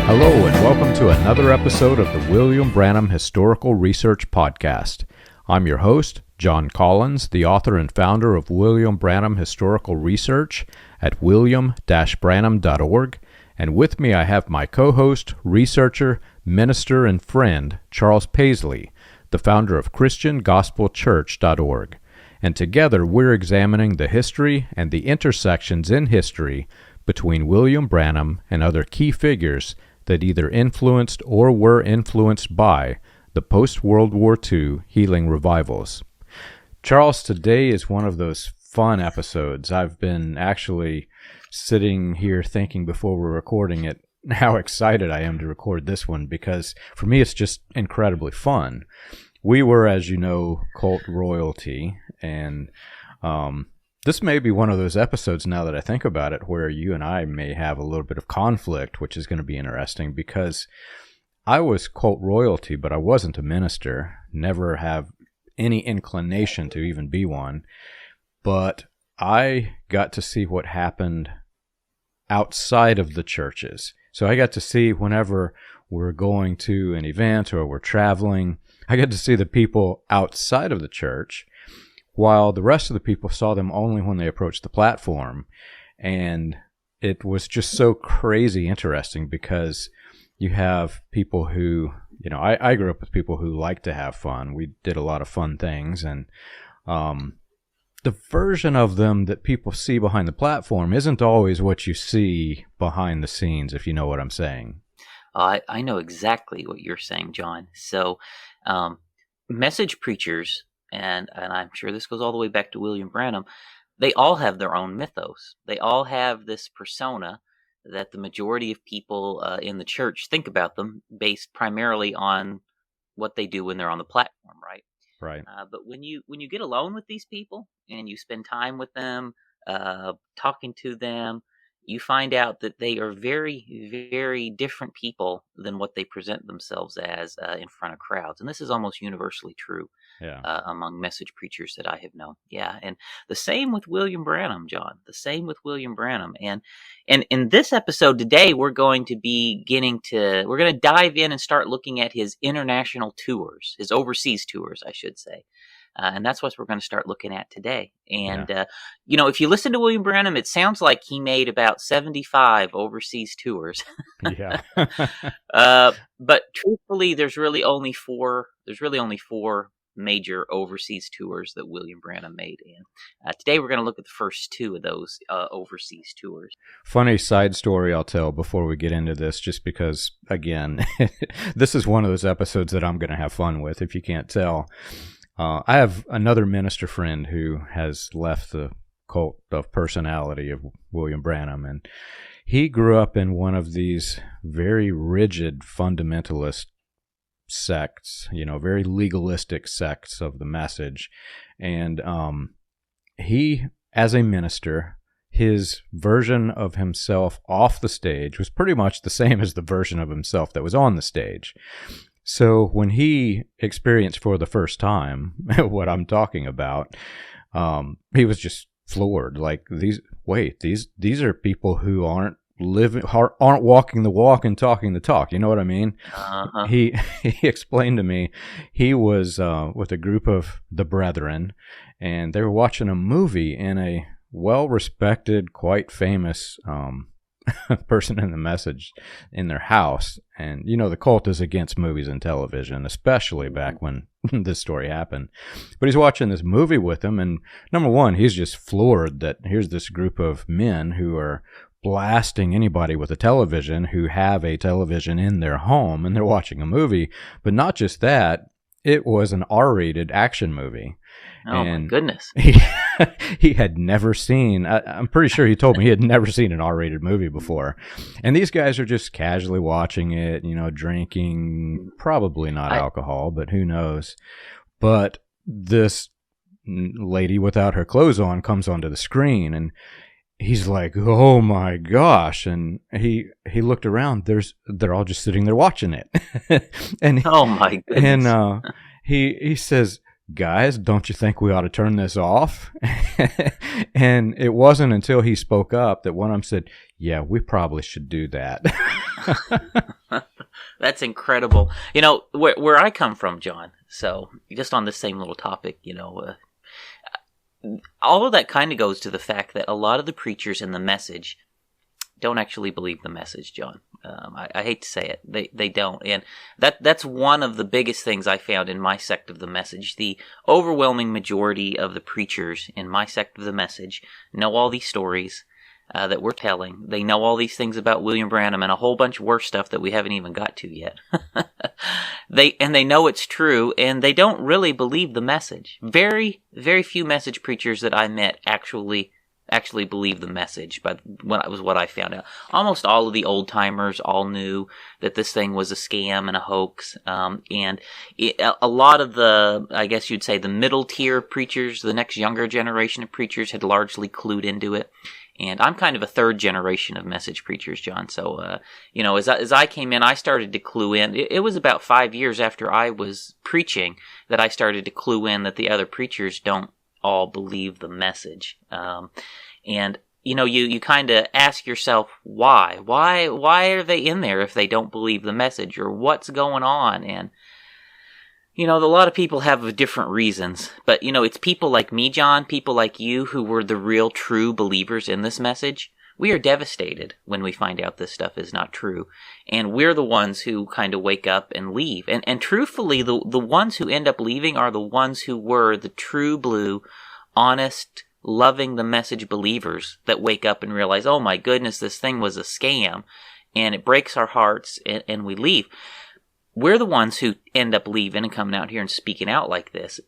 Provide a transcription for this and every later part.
Hello and welcome to another episode of the William Branham Historical Research Podcast. I'm your host, John Collins, the author and founder of William Branham Historical Research at william-branham.org, and with me I have my co-host, researcher, minister, and friend, Charles Paisley, the founder of ChristianGospelChurch.org, and together we're examining the history and the intersections in history between William Branham and other key figures that either influenced or were influenced by the post-World War II healing revivals. Charles, today is one of those fun episodes. I've been actually sitting here thinking before we're recording it how excited I am to record this one, because for me it's just incredibly fun. We were, as you know, cult royalty, and this may be one of those episodes, now that I think about it, where you and I may have a little bit of conflict, which is going to be interesting, because I was cult royalty, but I wasn't a minister, never have any inclination to even be one. But I got to see what happened outside of the churches. So I got to see, whenever we're going to an event or we're traveling, I got to see the people outside of the church, while the rest of the people saw them only when they approached the platform. And it was just so crazy interesting, because you have people who, I grew up with people who like to have fun. We did a lot of fun things, and the version of them that people see behind the platform isn't always what you see behind the scenes, if you know what I'm saying. I know exactly what you're saying, John. So message preachers, and I'm sure this goes all the way back to William Branham, they all have their own mythos. They all have this persona that the majority of people in the church think about them, based primarily on what they do when they're on the platform, right? Right. But when you get alone with these people and you spend time with them, talking to them, you find out that they are very, very different people than what they present themselves as in front of crowds. And this is almost universally true among message preachers that I have known. Yeah, and the same with William Branham, John. The same with William Branham. And in this episode today, we're going to dive in and start looking at his international tours, his overseas tours, I should say. And that's what we're going to start looking at today. And, if you listen to William Branham, it sounds like he made about 75 overseas tours. Yeah. But truthfully, there's really only four major overseas tours that William Branham made. And today we're going to look at the first two of those overseas tours. Funny side story I'll tell before we get into this, just because, again, this is one of those episodes that I'm going to have fun with, if you can't tell. I have another minister friend who has left the cult of personality of William Branham, and he grew up in one of these very rigid fundamentalist sects, very legalistic sects of the message. And he, as a minister, his version of himself off the stage was pretty much the same as the version of himself that was on the stage. So when he experienced for the first time what I'm talking about, he was just floored. Like, these are people who aren't walking the walk and talking the talk. You know what I mean? Uh-huh. He explained to me he was with a group of the brethren, and they were watching a movie in a well-respected, quite famous person in the message in their house. And the cult is against movies and television, especially back when this story happened. But he's watching this movie with them, and number one, he's just floored that here's this group of men who are blasting anybody with a television, who have a television in their home, and they're watching a movie. But not just that, it was an R-rated action movie. Oh, my goodness. He had never seen, I'm pretty sure he told me he had never seen an R-rated movie before. And these guys are just casually watching it, drinking, probably not alcohol, but who knows. But this lady without her clothes on comes onto the screen, and he's like, oh my gosh. And he looked around, they're all just sitting there watching it. And oh my goodness. And he says, guys, don't you think we ought to turn this off? And it wasn't until he spoke up that one of them said, yeah, we probably should do that. That's incredible. You know, where I come from, John, so just on the same little topic, all of that kind of goes to the fact that a lot of the preachers in the message don't actually believe the message, John. I hate to say it. They don't. And that's one of the biggest things I found in my sect of the message. The overwhelming majority of the preachers in my sect of the message know all these stories that we're telling. They know all these things about William Branham and a whole bunch of worse stuff that we haven't even got to yet. They know it's true, and they don't really believe the message. Very, very few message preachers that I met actually believe the message, but what I found out. Almost all of the old timers all knew that this thing was a scam and a hoax, and a lot of the, I guess you'd say, the middle tier preachers, the next younger generation of preachers, had largely clued into it. And I'm kind of a third generation of message preachers, John. So, as I came in, I started to clue in. It was about 5 years after I was preaching that I started to clue in that the other preachers don't all believe the message. And you kind of ask yourself, why? Why are they in there if they don't believe the message, or what's going on? And a lot of people have different reasons, but it's people like me, John, people like you, who were the real true believers in this message. We are devastated when we find out this stuff is not true. And we're the ones who kind of wake up and leave. And truthfully, the ones who end up leaving are the ones who were the true blue, honest, loving the message believers that wake up and realize, oh my goodness, this thing was a scam. And it breaks our hearts, and we leave. We're the ones who end up leaving and coming out here and speaking out like this.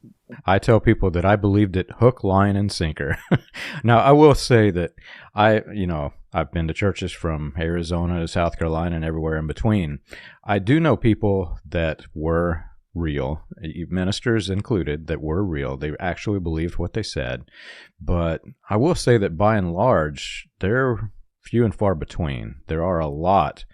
I tell people that I believed it hook, line, and sinker. Now, I will say that I've been to churches from Arizona to South Carolina and everywhere in between. I do know people that were real, ministers included, that were real. They actually believed what they said. But I will say that by and large, they're few and far between. There are a lot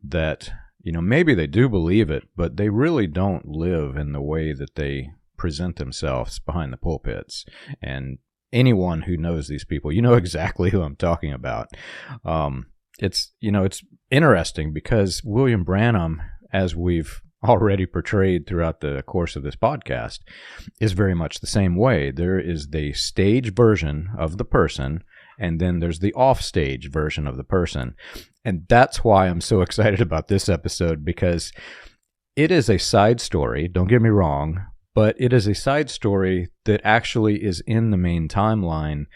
that maybe they do believe it, but they really don't live in the way that they present themselves behind the pulpits. And anyone who knows these people, exactly who I'm talking about. It's interesting because William Branham, as we've already portrayed throughout the course of this podcast, is very much the same way. There is the stage version of the person, and then there's the off-stage version of the person. And that's why I'm so excited about this episode, because it is a side story, don't get me wrong, but it is a side story that actually is in the main timeline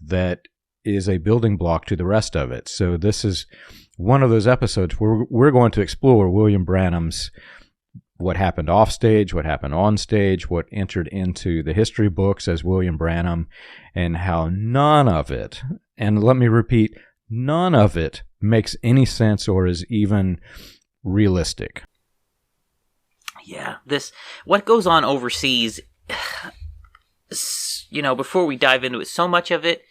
that is a building block to the rest of it. So this is one of those episodes where we're going to explore William Branham's what happened off stage, what happened on stage, what entered into the history books as William Branham, and how none of it, and let me repeat, none of it makes any sense or is even realistic. Yeah, what goes on overseas, before we dive into it, so much of it,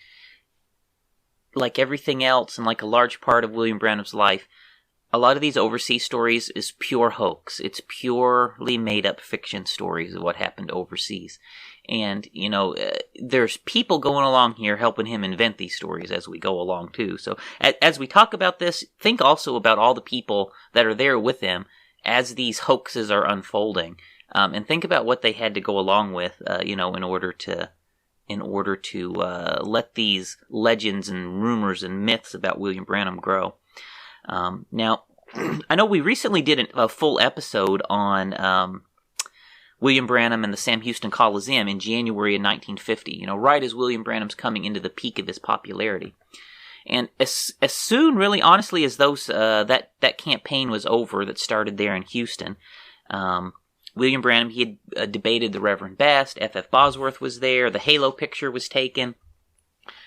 like everything else and like a large part of William Branham's life, a lot of these overseas stories is pure hoax. It's purely made-up fiction stories of what happened overseas. And, there's people going along here helping him invent these stories as we go along, too. So as we talk about this, think also about all the people that are there with him as these hoaxes are unfolding. And think about what they had to go along with, in order to let these legends and rumors and myths about William Branham grow. Now, I know we recently did a full episode on William Branham and the Sam Houston Coliseum in January of 1950, right as William Branham's coming into the peak of his popularity. And as soon, really honestly, as those that campaign was over that started there in Houston, William Branham, he had debated the Reverend Best, F.F. Bosworth was there, the Halo picture was taken.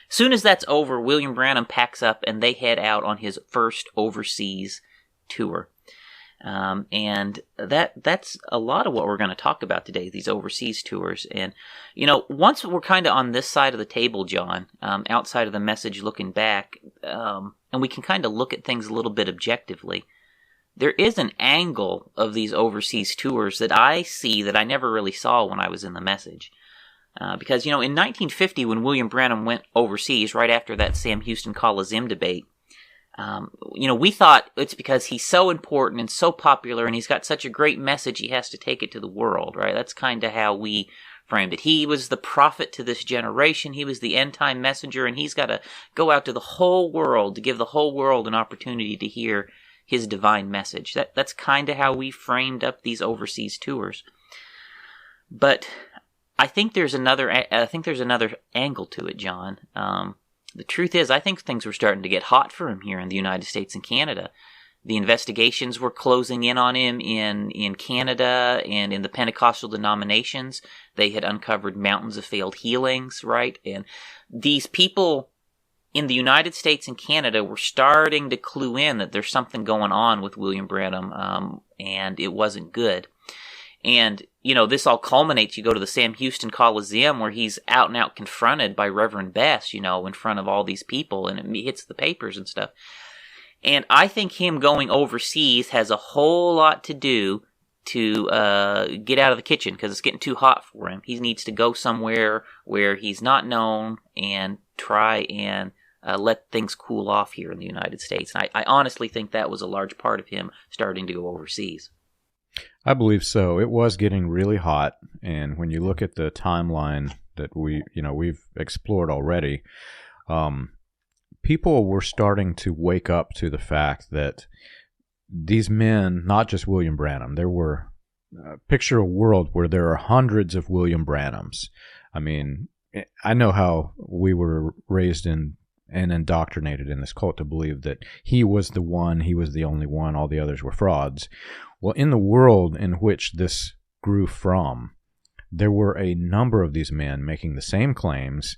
Soon as that's over, William Branham packs up and they head out on his first overseas tour. And that's a lot of what we're going to talk about today, these overseas tours. And, once we're kind of on this side of the table, John, outside of the message looking back, and we can kind of look at things a little bit objectively, there is an angle of these overseas tours that I see that I never really saw when I was in the message. Because, in 1950, when William Branham went overseas, right after that Sam Houston Coliseum debate, We thought it's because he's so important and so popular and he's got such a great message, he has to take it to the world, right? That's kind of how we framed it. He was the prophet to this generation. He was the end-time messenger, and he's got to go out to the whole world to give the whole world an opportunity to hear his divine message. That's kind of how we framed up these overseas tours. But I think there's another angle to it, John. The truth is, I think things were starting to get hot for him here in the United States and Canada. The investigations were closing in on him in Canada and in the Pentecostal denominations. They had uncovered mountains of failed healings, right? And these people in the United States and Canada were starting to clue in that there's something going on with William Branham, and it wasn't good. And, this all culminates. You go to the Sam Houston Coliseum where he's out and out confronted by Reverend Bess, in front of all these people, and it hits the papers and stuff. And I think him going overseas has a whole lot to do to get out of the kitchen because it's getting too hot for him. He needs to go somewhere where he's not known and try and let things cool off here in the United States. And I honestly think that was a large part of him starting to go overseas. I believe so. It was getting really hot, and when you look at the timeline that we've explored already, people were starting to wake up to the fact that these men, not just William Branham, there were picture a world where there are hundreds of William Branhams. I mean, I know how we were raised in and indoctrinated in this cult to believe that he was the one, he was the only one, all the others were frauds. Well, in the world in which this grew from, there were a number of these men making the same claims,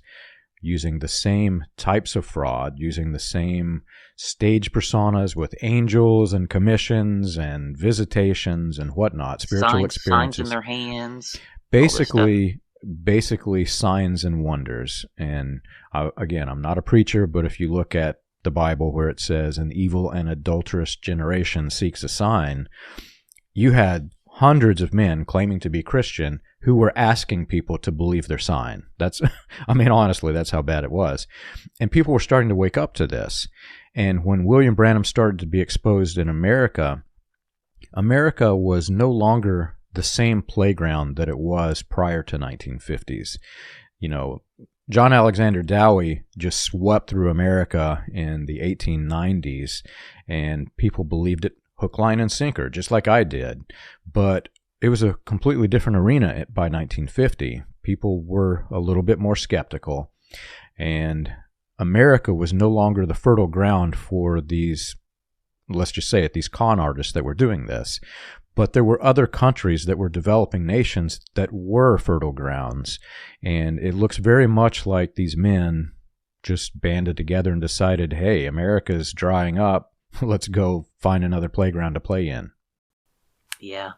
using the same types of fraud, using the same stage personas with angels and commissions and visitations and whatnot, spiritual experiences. Signs in their hands. Basically signs and wonders. And again, I'm not a preacher, but if you look at the Bible where it says an evil and adulterous generation seeks a sign, you had hundreds of men claiming to be Christian who were asking people to believe their sign. Honestly, that's how bad it was. And people were starting to wake up to this. And when William Branham started to be exposed in America, America was no longer the same playground that it was prior to 1950s. John Alexander Dowie just swept through America in the 1890s, and people believed it hook, line, and sinker, just like I did. But it was a completely different arena by 1950. People were a little bit more skeptical, and America was no longer the fertile ground for these, let's just say it, these con artists that were doing this. But there were other countries that were developing nations that were fertile grounds. And it looks very much like these men just banded together and decided, hey, America's drying up. Let's go find another playground to play in. Yeah,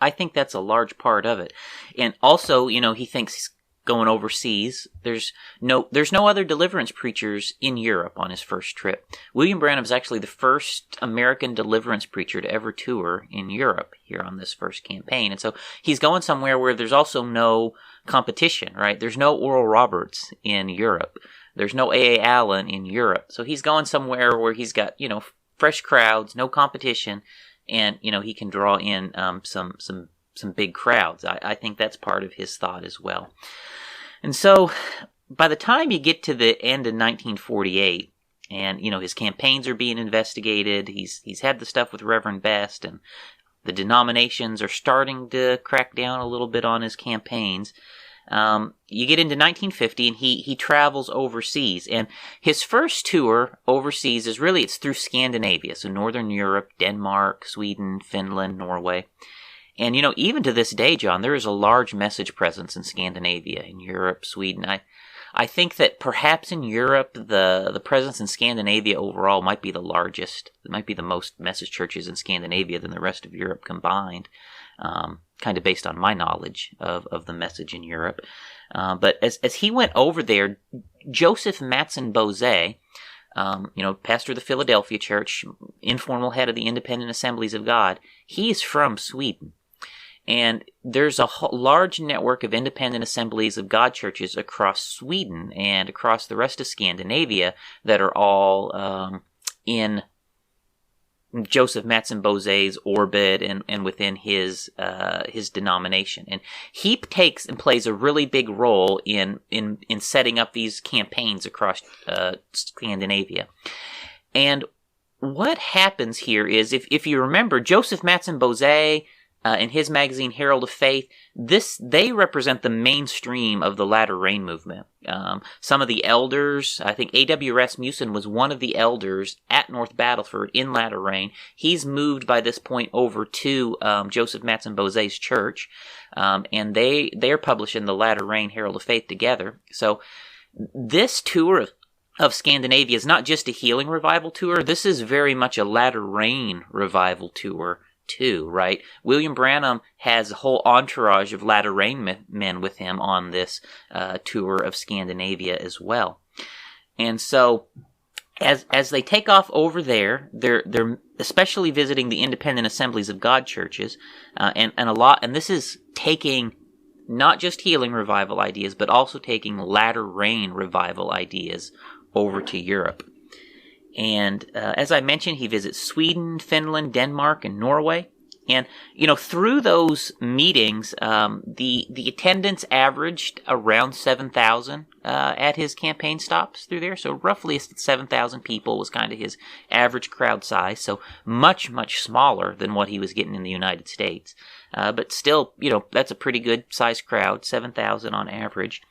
I think that's a large part of it. And also, he thinks he's going overseas. There's no other deliverance preachers in Europe on his first trip. William Branham is actually the first American deliverance preacher to ever tour in Europe here on this first campaign. And so he's going somewhere where there's also no competition, right? There's no Oral Roberts in Europe. There's no A.A. Allen in Europe. So he's going somewhere where he's got, fresh crowds, no competition, and, he can draw in some big crowds. I think that's part of his thought as well. And so by the time you get to the end of 1948, and, his campaigns are being investigated, he's had the stuff with Reverend Best, and the denominations are starting to crack down a little bit on his campaigns. You get into 1950, and he travels overseas. And his first tour overseas it's through Scandinavia, so Northern Europe, Denmark, Sweden, Finland, Norway. And, even to this day, John, there is a large message presence in Scandinavia, in Europe, Sweden. I think that perhaps in Europe, the presence in Scandinavia overall might be the largest. It might be the most message churches in Scandinavia than the rest of Europe combined, kind of based on my knowledge of the message in Europe. But as he went over there, Joseph Matson Bose, pastor of the Philadelphia Church, informal head of the Independent Assemblies of God, he is from Sweden. And there's a large network of Independent Assemblies of God churches across Sweden and across the rest of Scandinavia that are all in Joseph Matson-Bose's orbit and within his denomination, and he takes and plays a really big role in setting up these campaigns across Scandinavia. And what happens here is, if you remember, Joseph Matson-Bose in his magazine Herald of Faith, they represent the mainstream of the Latter Rain movement. Some of the elders, I think A.W. Rasmussen was one of the elders at North Battleford in Latter Rain. He's moved by this point over to Joseph Matson-Bose's church, and they're publishing the Latter Rain Herald of Faith together. So this tour of Scandinavia is not just a healing revival tour. This is very much a Latter Rain revival tour too, right? William Branham has a whole entourage of Latter Rain men with him on this tour of Scandinavia as well. And so, as they take off over there, they're especially visiting the Independent Assemblies of God churches, and this is taking not just healing revival ideas, but also taking Latter Rain revival ideas over to Europe. And as I mentioned, he visits Sweden, Finland, Denmark, and Norway. And, through those meetings, the attendance averaged around 7,000 at his campaign stops through there. So roughly 7,000 people was kind of his average crowd size. So much, much smaller than what he was getting in the United States. But still, that's a pretty good sized crowd, 7,000 on average.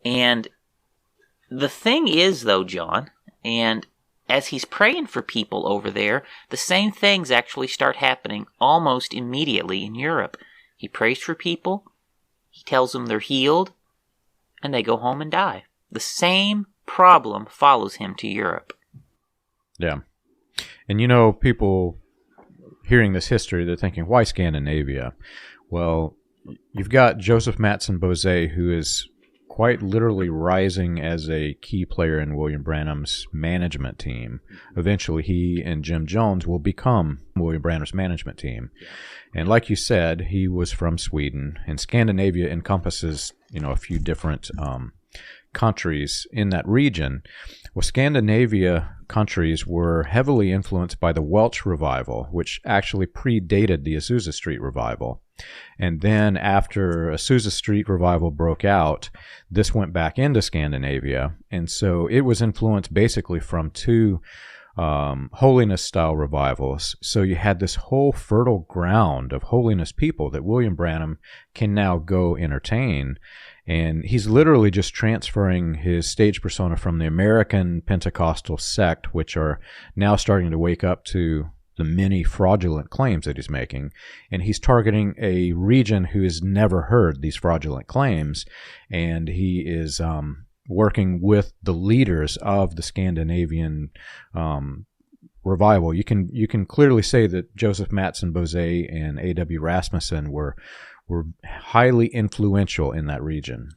And the thing is, though, John, and as he's praying for people over there, the same things actually start happening almost immediately in Europe. He prays for people, he tells them they're healed, and they go home and die. The same problem follows him to Europe. Yeah. And people hearing this history, they're thinking, why Scandinavia? Well, you've got Joseph Matson-Bose, who is quite literally rising as a key player in William Branham's management team. Eventually, he and Jim Jones will become William Branham's management team. And like you said, he was from Sweden, and Scandinavia encompasses, a few different countries in that region. Well, Scandinavia countries were heavily influenced by the Welsh revival, which actually predated the Azusa Street revival. And then after Azusa Street revival broke out, this went back into Scandinavia. And so it was influenced basically from two holiness-style revivals. So you had this whole fertile ground of holiness people that William Branham can now go entertain. And he's literally just transferring his stage persona from the American Pentecostal sect, which are now starting to wake up to the many fraudulent claims that he's making. And he's targeting a region who has never heard these fraudulent claims. And he is working with the leaders of the Scandinavian revival. You can clearly say that Joseph Matson-Bose and A.W. Rasmussen were highly influential in that region.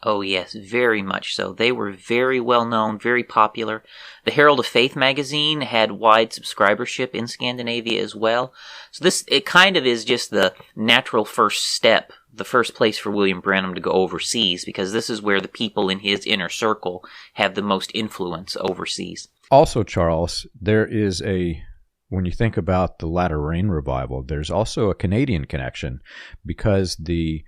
Oh yes, very much so. They were very well known, very popular. The Herald of Faith magazine had wide subscribership in Scandinavia as well. So it kind of is just the natural first step, the first place for William Branham to go overseas, because this is where the people in his inner circle have the most influence overseas. Also, Charles, when you think about the Latter Rain revival, there's also a Canadian connection, because the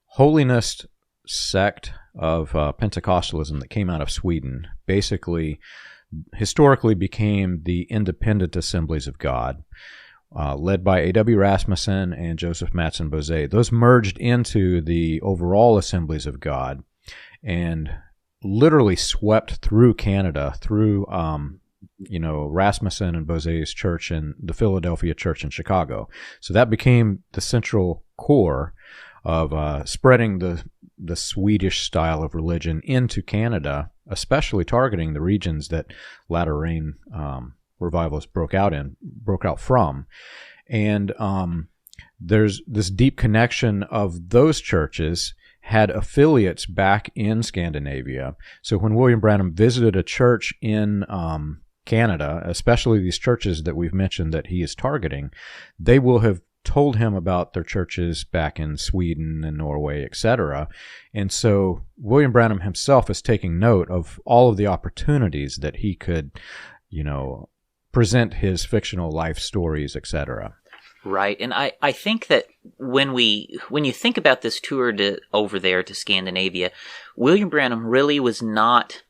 holiness sect of Pentecostalism that came out of Sweden basically historically became the Independent Assemblies of God, led by A.W. Rasmussen and Joseph Matson-Bose. Those merged into the overall Assemblies of God and literally swept through Canada, through Rasmussen and Bose's church and the Philadelphia church in Chicago. So that became the central core of spreading the Swedish style of religion into Canada, especially targeting the regions that Latter Rain revivals broke out from. And there's this deep connection of those churches had affiliates back in Scandinavia. So when William Branham visited a church in Canada, especially these churches that we've mentioned that he is targeting, they will have told him about their churches back in Sweden and Norway, etc. And so William Branham himself is taking note of all of the opportunities that he could, present his fictional life stories, etc. Right, and I think that when you think about this tour over there to Scandinavia, William Branham really was not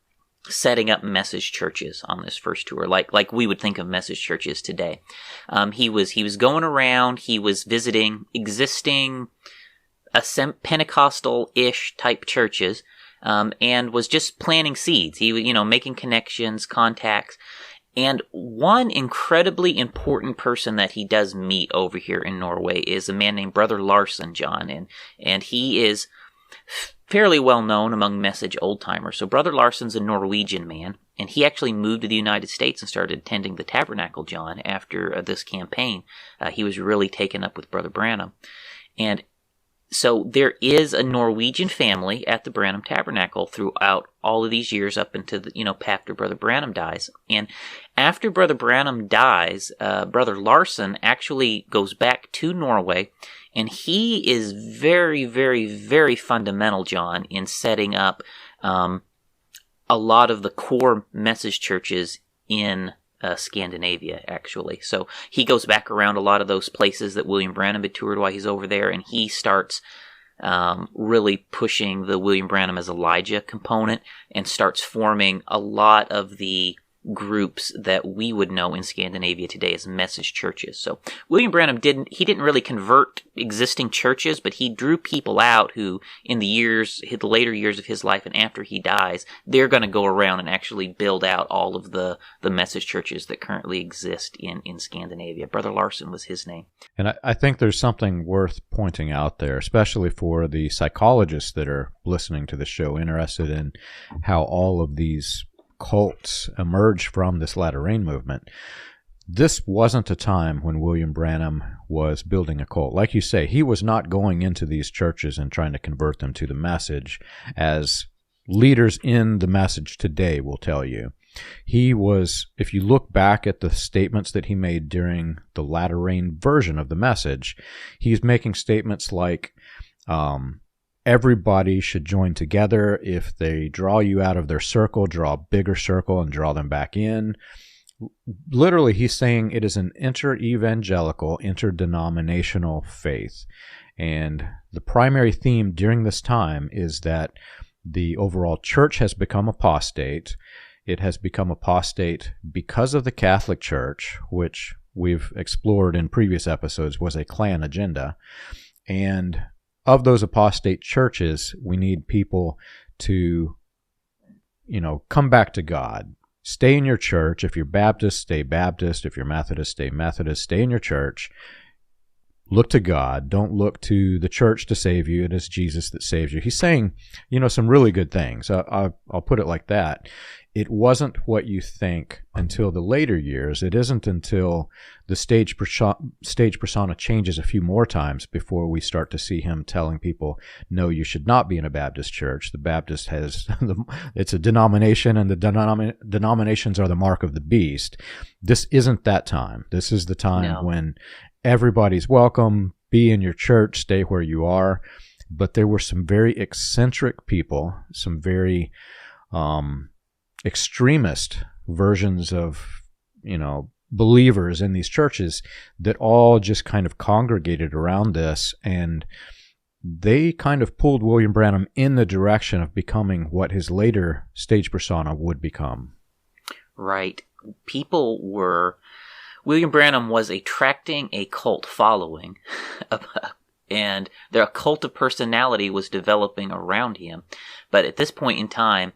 setting up message churches on this first tour, like we would think of message churches today. He was going around, he was visiting existing Pentecostal-ish type churches, and was just planting seeds. He was, making connections, contacts. And one incredibly important person that he does meet over here in Norway is a man named Brother Larson, John, and he is fairly well known among message old-timers. So Brother Larson's a Norwegian man, and he actually moved to the United States and started attending the Tabernacle, John, after this campaign. He was really taken up with Brother Branham. And so there is a Norwegian family at the Branham Tabernacle throughout all of these years up into after Brother Branham dies. And after Brother Branham dies, Brother Larson actually goes back to Norway, and he is very, very, very fundamental, John, in setting up a lot of the core message churches in Scandinavia, actually. So he goes back around a lot of those places that William Branham had toured while he's over there, and he starts really pushing the William Branham as Elijah component and starts forming a lot of the groups that we would know in Scandinavia today as message churches. So William Branham didn't really convert existing churches, but he drew people out who in the later years of his life and after he dies, they're going to go around and actually build out all of the message churches that currently exist in Scandinavia. Brother Larson was his name. And I think there's something worth pointing out there, especially for the psychologists that are listening to the show, interested in how all of these cults emerged from this latter rain movement. This wasn't a time when William Branham was building a cult. Like you say, he was not going into these churches and trying to convert them to the message, as leaders in the message today will tell you. He was, if you look back at the statements that he made during the latter rain version of the message, he's making statements like, everybody should join together. If they draw you out of their circle, draw a bigger circle and draw them back in. Literally, he's saying it is an inter-evangelical, interdenominational faith. And the primary theme during this time is that the overall church has become apostate. It has become apostate because of the Catholic Church, which we've explored in previous episodes was a clan agenda. And of those apostate churches, we need people to, come back to God. Stay in your church. If you're Baptist, stay Baptist. If you're Methodist, stay Methodist. Stay in your church. Look to God. Don't look to the church to save you. It is Jesus that saves you. He's saying, some really good things. I'll put it like that. It wasn't what you think until the later years. It isn't until the stage persona changes a few more times before we start to see him telling people, no, you should not be in a Baptist church. The Baptist it's a denomination, and the denominations are the mark of the beast. This isn't that time. This is the time when everybody's welcome. Be in your church. Stay where you are. But there were some very eccentric people, some very extremist versions of, believers in these churches that all just kind of congregated around this, and they kind of pulled William Branham in the direction of becoming what his later stage persona would become. Right. William Branham was attracting a cult following, and their cult of personality was developing around him. But at this point in time,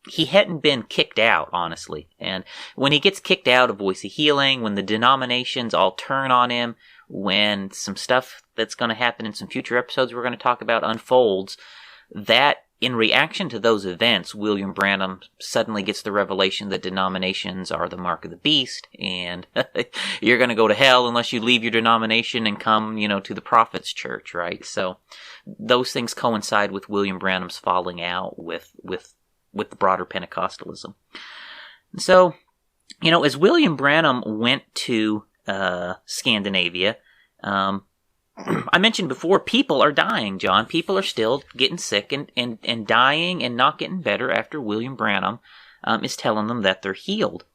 he hadn't been kicked out, honestly. And when he gets kicked out of Voice of Healing, when the denominations all turn on him, when some stuff that's going to happen in some future episodes we're going to talk about unfolds, that in reaction to those events, William Branham suddenly gets the revelation that denominations are the mark of the beast, and you're going to go to hell unless you leave your denomination and come, to the prophet's church, right? So those things coincide with William Branham's falling out with the broader Pentecostalism. And so, as William Branham went to Scandinavia, I mentioned before, people are dying, John. People are still getting sick and dying and not getting better after William Branham is telling them that they're healed.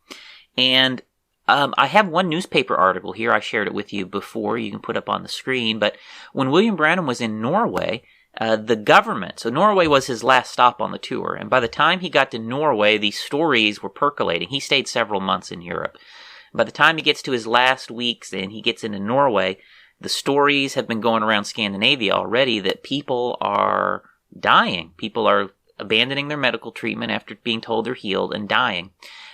And I have one newspaper article here. I shared it with you before. You can put up on the screen. But when William Branham was in Norway, the government, so Norway was his last stop on the tour. And by the time he got to Norway, these stories were percolating. He stayed several months in Europe. By the time he gets to his last weeks and he gets into Norway, the stories have been going around Scandinavia already that people are dying. People are abandoning their medical treatment after being told they're healed and dying.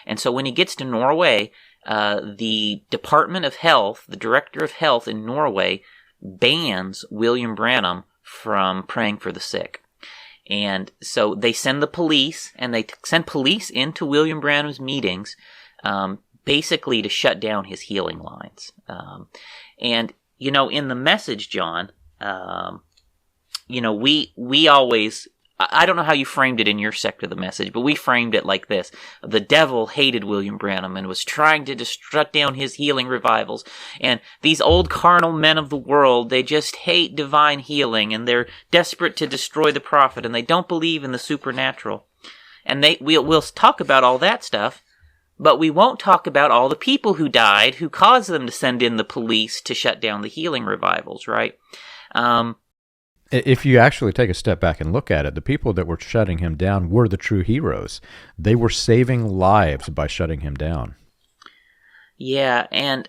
And so when he gets to Norway, the Department of Health, the Director of Health in Norway, bans William Branham from praying for the sick. And so they send the police, and they send police into William Branham's meetings, basically to shut down his healing lines. And, you know, in the message, John, you know, we always, I don't know how you framed it in your sect of the message, but we framed it like this. The devil hated William Branham and was trying to shut down his healing revivals. And these old carnal men of the world, they just hate divine healing, and they're desperate to destroy the prophet, and they don't believe in the supernatural. And we'll talk about all that stuff, but we won't talk about all the people who died, who caused them to send in the police to shut down the healing revivals, right? If you actually take a step back and look at it, the people that were shutting him down were the true heroes. They were saving lives by shutting him down. Yeah, and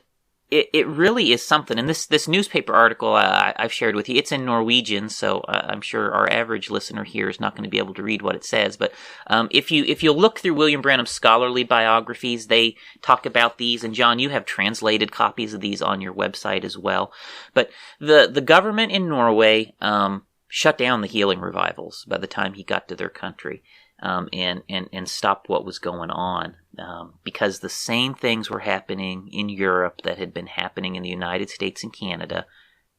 it really is something. And this newspaper article I've shared with you, it's in Norwegian, so I'm sure our average listener here is not going to be able to read what it says. But if you look through William Branham's scholarly biographies, they talk about these. And John, you have translated copies of these on your website as well. But the government in Norway shut down the healing revivals by the time he got to their country. And stopped what was going on, because the same things were happening in Europe that had been happening in the United States and Canada.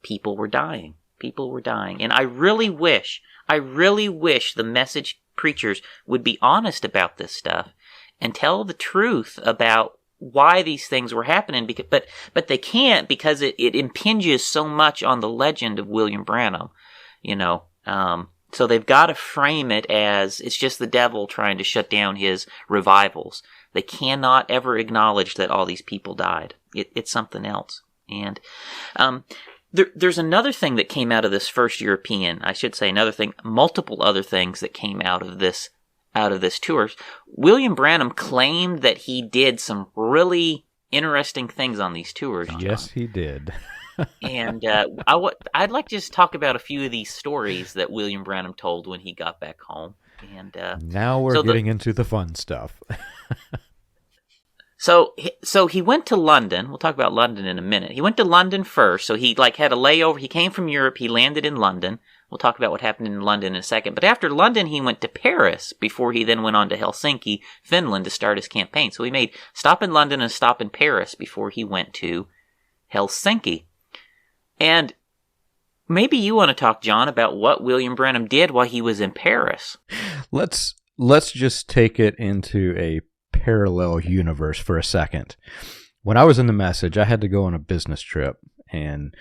People were dying. And I really wish the message preachers would be honest about this stuff and tell the truth about why these things were happening, but they can't, because it impinges so much on the legend of William Branham, you know. So they've got to frame it as it's just the devil trying to shut down his revivals. They cannot ever acknowledge that all these people died. It's something else. And there's another thing that came out of this first European, I should say another thing, multiple other things that came out of this tour. William Branham claimed that he did some really interesting things on these tours, John. Yes, he did. And I'd like to just talk about a few of these stories that William Branham told when he got back home. And now we're getting into the fun stuff. So he went to London. We'll talk about London in a minute. He went to London first. So he had a layover. He came from Europe. He landed in London. We'll talk about what happened in London in a second. But after London, he went to Paris before he then went on to Helsinki, Finland, to start his campaign. So he made stop in London and stop in Paris before he went to Helsinki. And maybe you want to talk, John, about what William Branham did while he was in Paris. Let's just take it into a parallel universe for a second. When I was in the message, I had to go on a business trip, and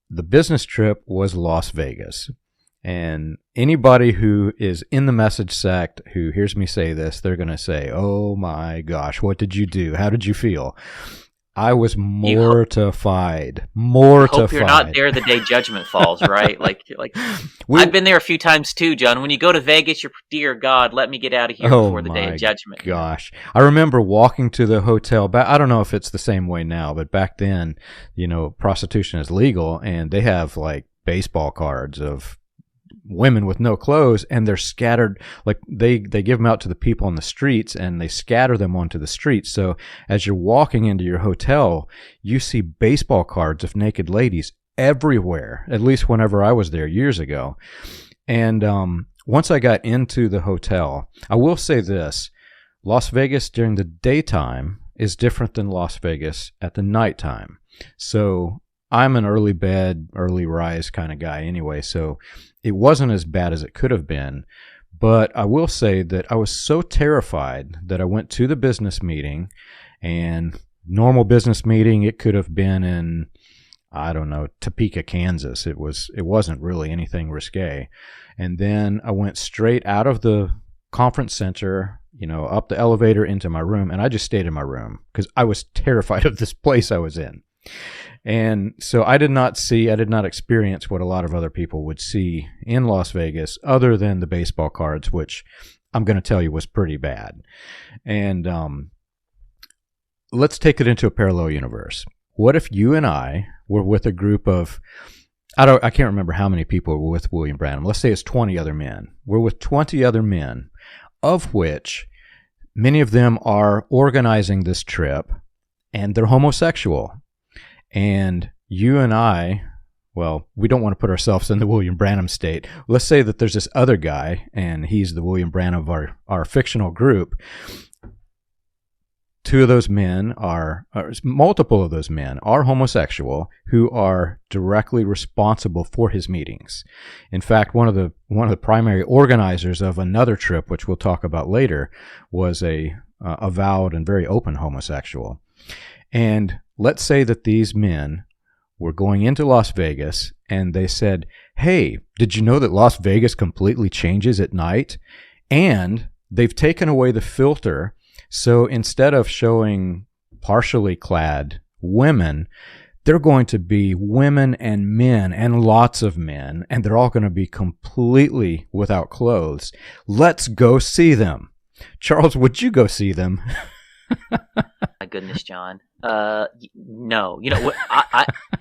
the business trip was Las Vegas. And anybody who is in the message sect who hears me say this, they're going to say, "Oh my gosh, what did you do? How did you feel?" I was mortified. Hope you're not there the day judgment falls, right? I've been there a few times too, John. When you go to Vegas, you're, dear God, let me get out of here before the day of judgment. Gosh, I remember walking to the hotel. I don't know if it's the same way now, but back then, you know, prostitution is legal, and they have like baseball cards of women with no clothes, and they're scattered, like they give them out to the people on the streets, and they scatter them onto the streets. So as you're walking into your hotel, you see baseball cards of naked ladies everywhere, at least whenever I was there years ago. And once I got into the hotel, I will say this: Las Vegas during the daytime is different than Las Vegas at the nighttime. So I'm an early bed, early rise kind of guy anyway, so it wasn't as bad as it could have been. But I will say that I was so terrified that I went to the business meeting, and normal business meeting, it could have been in, I don't know, Topeka, Kansas. It wasn't really anything risque. And then I went straight out of the conference center up the elevator into my room, and I just stayed in my room because I was terrified of this place I was in. And so I did not experience what a lot of other people would see in Las Vegas other than the baseball cards, which I'm going to tell you was pretty bad. And let's take it into a parallel universe. What if you and I were with a group of, I can't remember how many people were with William Branham. Let's say it's 20 other men. We're with 20 other men, of which many of them are organizing this trip, and they're homosexual. And you and I, well, we don't want to put ourselves in the William Branham state. Let's say that there's this other guy, and he's the William Branham of our fictional group. Multiple of those men are homosexual who are directly responsible for his meetings. In fact, one of the primary organizers of another trip, which we'll talk about later, was a avowed and very open homosexual. And let's say that these men were going into Las Vegas and they said, "Hey, did you know that Las Vegas completely changes at night? And they've taken away the filter. So instead of showing partially clad women, they're going to be women and men and lots of men, and they're all going to be completely without clothes. Let's go see them." Charles, would you go see them? My goodness, John. No.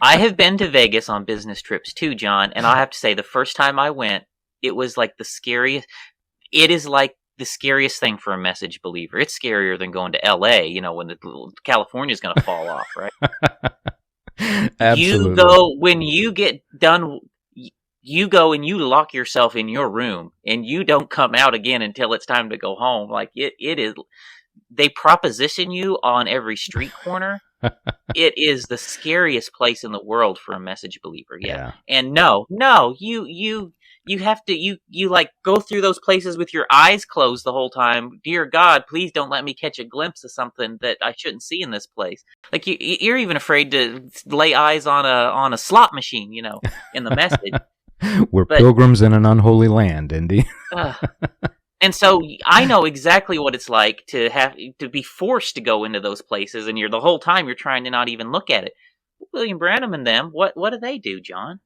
I have been to Vegas on business trips too, John, and I have to say the first time I went, it was like the scariest. It is like the scariest thing for a message believer. It's scarier than going to LA, when California's going to fall off, right? Absolutely. You go, when you get done, you go and you lock yourself in your room and you don't come out again until it's time to go home. Like it is, they proposition you on every street corner. It is the scariest place in the world for a message believer. Yeah. And no, you have to, you like go through those places with your eyes closed the whole time. Dear God, please don't let me catch a glimpse of something that I shouldn't see in this place. Like you're even afraid to lay eyes on a slot machine, in the message. We're pilgrims in an unholy land, Indy. And so I know exactly what it's like to have to be forced to go into those places, and the whole time you're trying to not even look at it. William Branham and them, what do they do, John?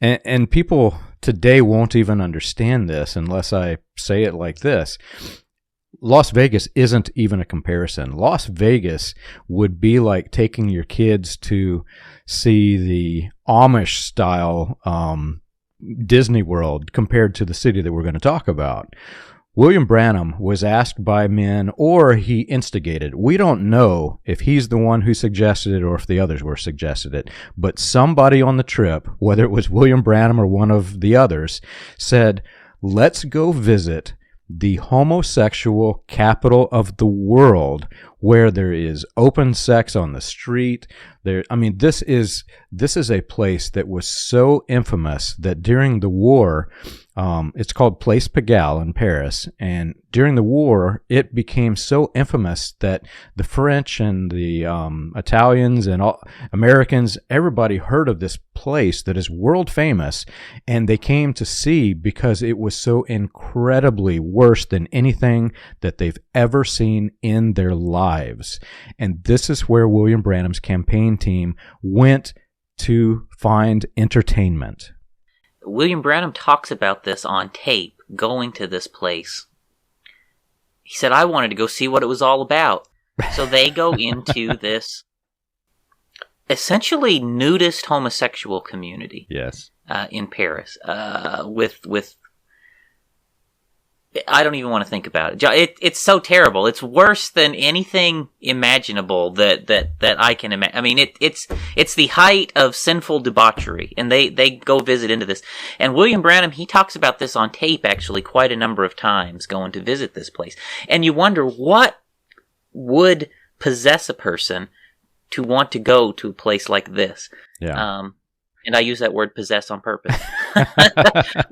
And people today won't even understand this unless I say it like this. Las Vegas isn't even a comparison. Las Vegas would be like taking your kids to see the Amish style Disney World compared to the city that we're going to talk about. William Branham was asked by men, or he instigated. We don't know if he's the one who suggested it or if the others were suggested it, but somebody on the trip, whether it was William Branham or one of the others, said, "Let's go visit the homosexual capital of the world, where there is open sex on the street." This is a place that was so infamous that during the war, it's called Place Pigalle in Paris, and during the war, it became so infamous that the French and the Italians and all Americans, everybody heard of this place that is world famous, and they came to see because it was so incredibly worse than anything that they've ever seen in their lives. And this is where William Branham's campaign team went to find entertainment. William Branham talks about this on tape, going to this place. He said, "I wanted to go see what it was all about." So they go into this essentially nudist homosexual community. Yes. In Paris, with I don't even want to think about it. It's so terrible. It's worse than anything imaginable that I can imagine. I mean, it's the height of sinful debauchery, and they go visit into this. And William Branham, he talks about this on tape actually quite a number of times, going to visit this place. And you wonder what would possess a person to want to go to a place like this. Yeah. And I use that word "possess" on purpose.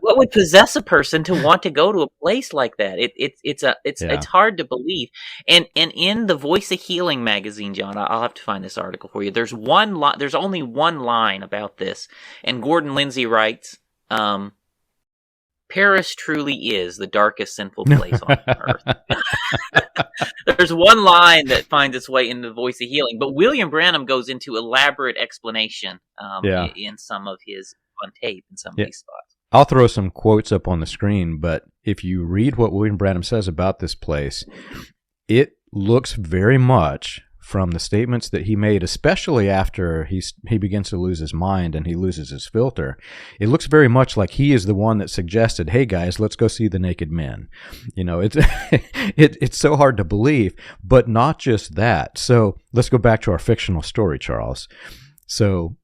What would possess a person to want to go to a place like that? It's hard to believe. And in the Voice of Healing magazine, John, I'll have to find this article for you. There's only one line about this, and Gordon Lindsay writes, Paris truly is the darkest, sinful place on earth. There's one line that finds its way into the Voice of Healing, but William Branham goes into elaborate explanation in some of his on tape in some of these spots. I'll throw some quotes up on the screen, but if you read what William Branham says about this place, it looks very much from the statements that he made, especially after he begins to lose his mind and he loses his filter. It looks very much like he is the one that suggested, "Hey guys, let's go see the naked men." You know, it's it's so hard to believe, but not just that. So let's go back to our fictional story, Charles. So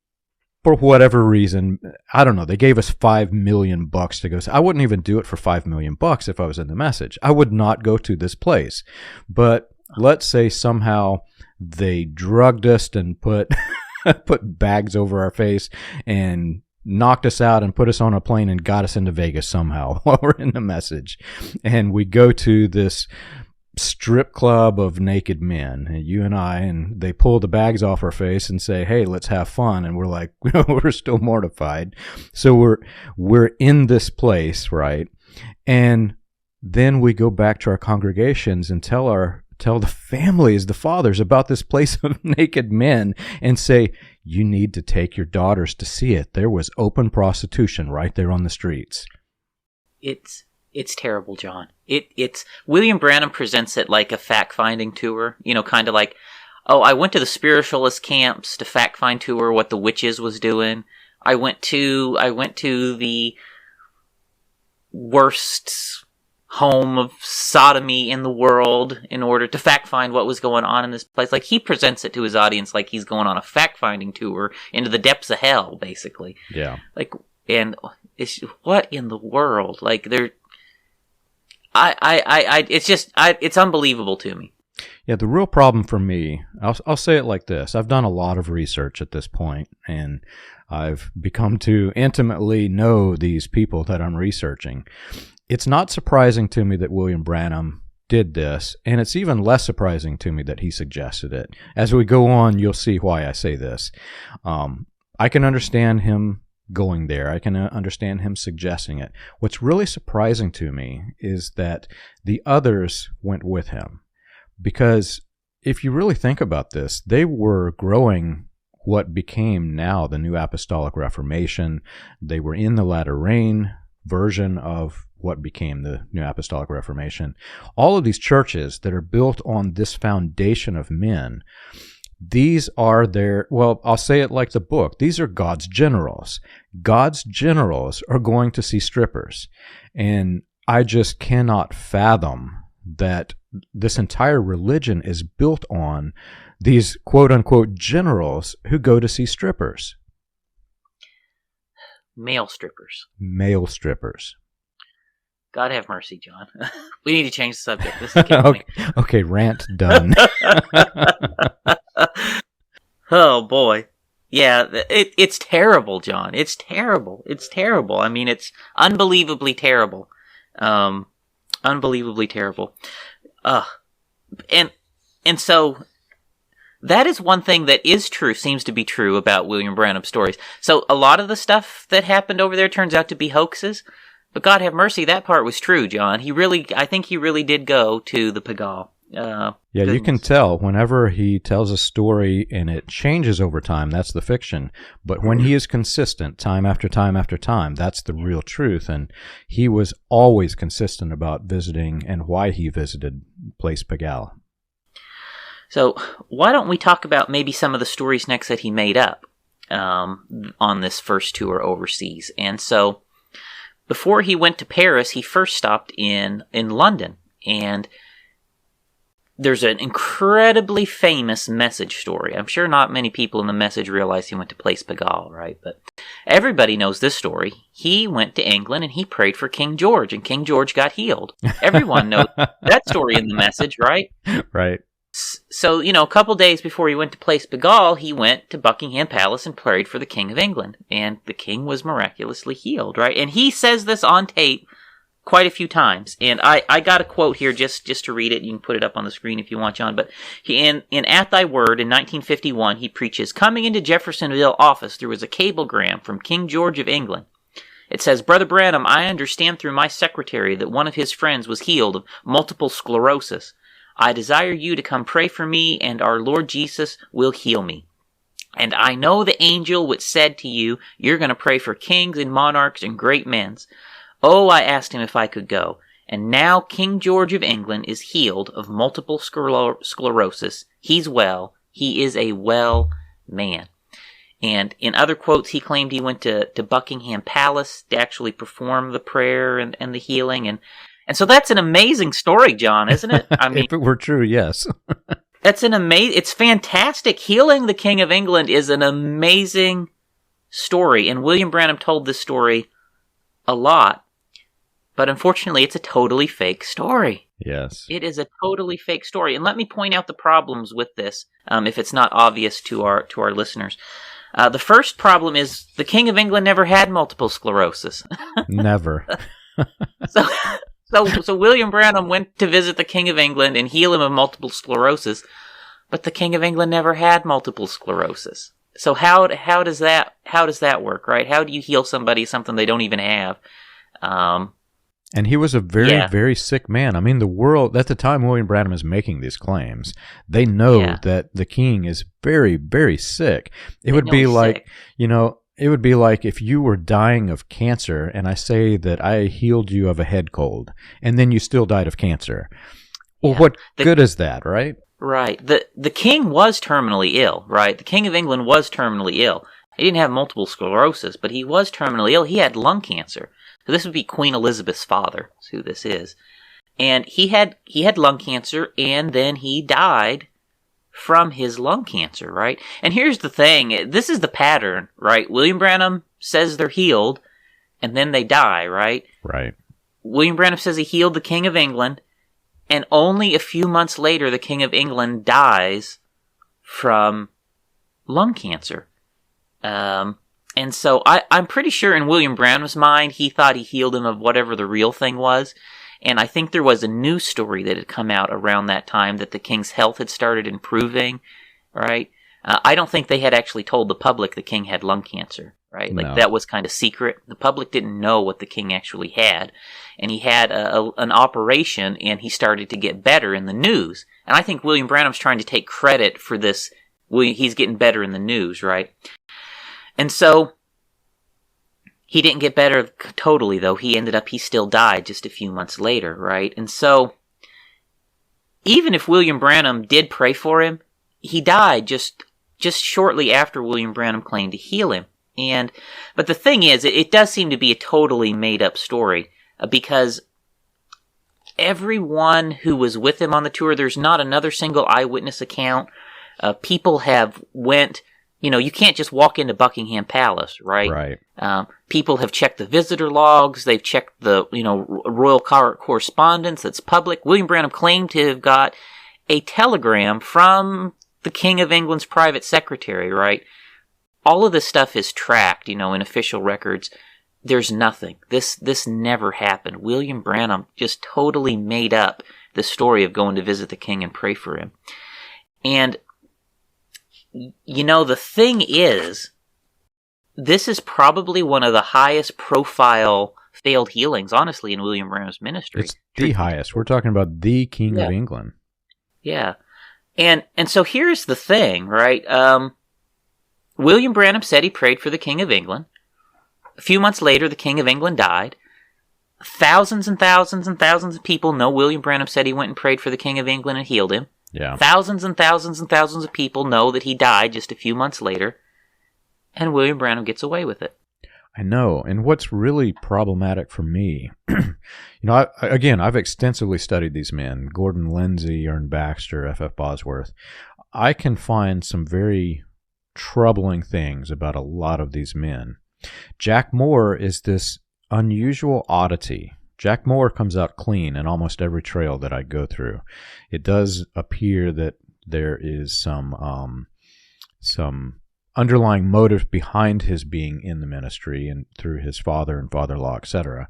for whatever reason, I don't know, they gave us $5 million to go. I wouldn't even do it for $5 million if I was in the message. I would not go to this place. But let's say somehow they drugged us and put bags over our face and knocked us out and put us on a plane and got us into Vegas somehow while we're in the message. And we go to this strip club of naked men, and you and I, and they pull the bags off our face and say, "Hey, let's have fun." And we're like, we're still mortified. So we're in this place, right? And then we go back to our congregations and tell the families, the fathers, about this place of naked men and say, "You need to take your daughters to see it. There was open prostitution right there on the streets." It's terrible, John. It's William Branham presents it like a fact-finding tour, you know, kind of like, oh, I went to the spiritualist camps to fact-find tour what the witches was doing. I went to the worst home of sodomy in the world in order to fact-find what was going on in this place. Like, he presents it to his audience like he's going on a fact-finding tour into the depths of hell, basically. Yeah. Like, and it's, what in the world? Like, it's unbelievable to me. Yeah, the real problem for me, I'll say it like this. I've done a lot of research at this point, and I've become to intimately know these people that I'm researching. It's not surprising to me that William Branham did this, and it's even less surprising to me that he suggested it. As we go on, you'll see why I say this. I can understand him going there. I can understand him suggesting it. What's really surprising to me is that the others went with him. Because if you really think about this, they were growing what became now the New Apostolic Reformation. They were in the latter rain version of what became the New Apostolic Reformation. All of these churches that are built on this foundation of men, these are I'll say it like the book. These are God's generals. God's generals are going to see strippers. And I just cannot fathom that this entire religion is built on these quote-unquote generals who go to see strippers. Male strippers. Male strippers. God have mercy, John. We need to change the subject. This is killing me. Okay, rant done. Oh, boy. Yeah, it's terrible, John. It's terrible. It's terrible. I mean, it's unbelievably terrible. Unbelievably terrible. And so that is one thing that is true, seems to be true about William Branham's stories. So a lot of the stuff that happened over there turns out to be hoaxes. But God have mercy, that part was true, John. I think he really did go to the Pigalle. Yeah, you can tell whenever he tells a story and it changes over time, that's the fiction. But when he is consistent time after time after time, that's the real truth. And he was always consistent about visiting and why he visited Place Pigalle. So why don't we talk about maybe some of the stories next that he made up on this first tour overseas. And so before he went to Paris, he first stopped in London. And there's an incredibly famous message story. I'm sure not many people in the message realize he went to Place Pigalle, right? But everybody knows this story. He went to England and he prayed for King George, and King George got healed. Everyone knows that story in the message, right? Right. So, a couple days before he went to Place Pigalle, he went to Buckingham Palace and prayed for the King of England. And the king was miraculously healed, right? And he says this on tape quite a few times. And I got a quote here just to read it. You can put it up on the screen if you want, John. But in At Thy Word in 1951, he preaches, "Coming into Jeffersonville office, there was a cablegram from King George of England. It says, Brother Branham, I understand through my secretary that one of his friends was healed of multiple sclerosis. I desire you to come pray for me, and our Lord Jesus will heal me. And I know the angel which said to you, you're going to pray for kings and monarchs and great men. Oh, I asked him if I could go. And now King George of England is healed of multiple sclerosis. He's well. He is a well man. And in other quotes, he claimed he went to Buckingham Palace to actually perform the prayer and the healing. And so that's an amazing story, John, isn't it? I mean, if it were true, yes. It's fantastic. Healing the King of England is an amazing story. And William Branham told this story a lot. But unfortunately, it's a totally fake story. Yes. It is a totally fake story. And let me point out the problems with this, if it's not obvious to our listeners. The first problem is the King of England never had multiple sclerosis. Never. So William Branham went to visit the King of England and heal him of multiple sclerosis, but the King of England never had multiple sclerosis. So how does that work, right? How do you heal somebody something they don't even have? And he was a very, very sick man. I mean, the world, at the time William Branham is making these claims, they know that the king is very, very sick. It would be like, it would be like if you were dying of cancer and I say that I healed you of a head cold and then you still died of cancer. Well, what good is that, right? Right. The king was terminally ill, right? The King of England was terminally ill. He didn't have multiple sclerosis, but he was terminally ill. He had lung cancer. So this would be Queen Elizabeth's father, is who this is. And he had lung cancer, and then he died from his lung cancer, right? And here's the thing. This is the pattern, right? William Branham says they're healed, and then they die, right? Right. William Branham says he healed the King of England, and only a few months later, the King of England dies from lung cancer. And so I'm pretty sure in William Branham's mind, he thought he healed him of whatever the real thing was. And I think there was a news story that had come out around that time that the king's health had started improving, right? I don't think they had actually told the public the king had lung cancer, right? Like that was kind of secret. The public didn't know what the king actually had. And he had an operation and he started to get better in the news. And I think William Branham's trying to take credit for this. He's getting better in the news, right? And so he didn't get better totally, though. He still died just a few months later, right? And so even if William Branham did pray for him, he died just shortly after William Branham claimed to heal him. But the thing is, it does seem to be a totally made-up story because everyone who was with him on the tour, there's not another single eyewitness account. People have went... you can't just walk into Buckingham Palace, right? Right. People have checked the visitor logs. They've checked the, royal correspondence that's public. William Branham claimed to have got a telegram from the King of England's private secretary, right? All of this stuff is tracked, in official records. There's nothing. This never happened. William Branham just totally made up the story of going to visit the king and pray for him. And the thing is, this is probably one of the highest profile failed healings, honestly, in William Branham's ministry. It's the highest. We're talking about the King of England. Yeah. And so here's the thing, right? William Branham said he prayed for the King of England. A few months later, the King of England died. Thousands and thousands and thousands of people know William Branham said he went and prayed for the King of England and healed him. Yeah. Thousands and thousands and thousands of people know that he died just a few months later, and William Branham gets away with it. I know, and what's really problematic for me, I've extensively studied these men, Gordon Lindsay, Ern Baxter, F.F. Bosworth. I can find some very troubling things about a lot of these men. Jack Moore is this unusual oddity. Jack Moore comes out clean in almost every trail that I go through. It does appear that there is some underlying motive behind his being in the ministry and through his father and father-in-law, etc.,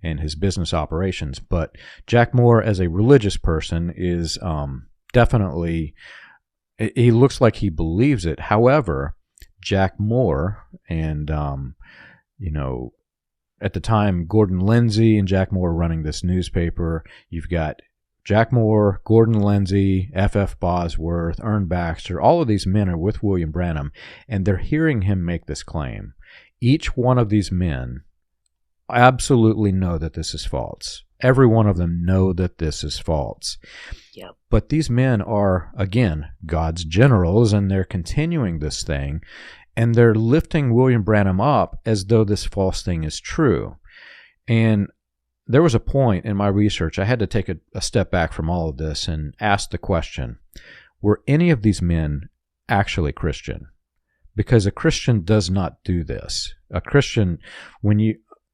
and his business operations. But Jack Moore, as a religious person, is definitely, he looks like he believes it. However, Jack Moore and, at the time, Gordon Lindsay and Jack Moore running this newspaper. You've got Jack Moore, Gordon Lindsay, F.F. Bosworth, Ern Baxter. All of these men are with William Branham, and they're hearing him make this claim. Each one of these men absolutely know that this is false. Every one of them know that this is false. Yep. But these men are, again, God's generals, and they're continuing this thing, and they're lifting William Branham up as though this false thing is true. And there was a point in my research, I had to take a step back from all of this and ask the question, were any of these men actually Christian? Because a Christian does not do this. A Christian,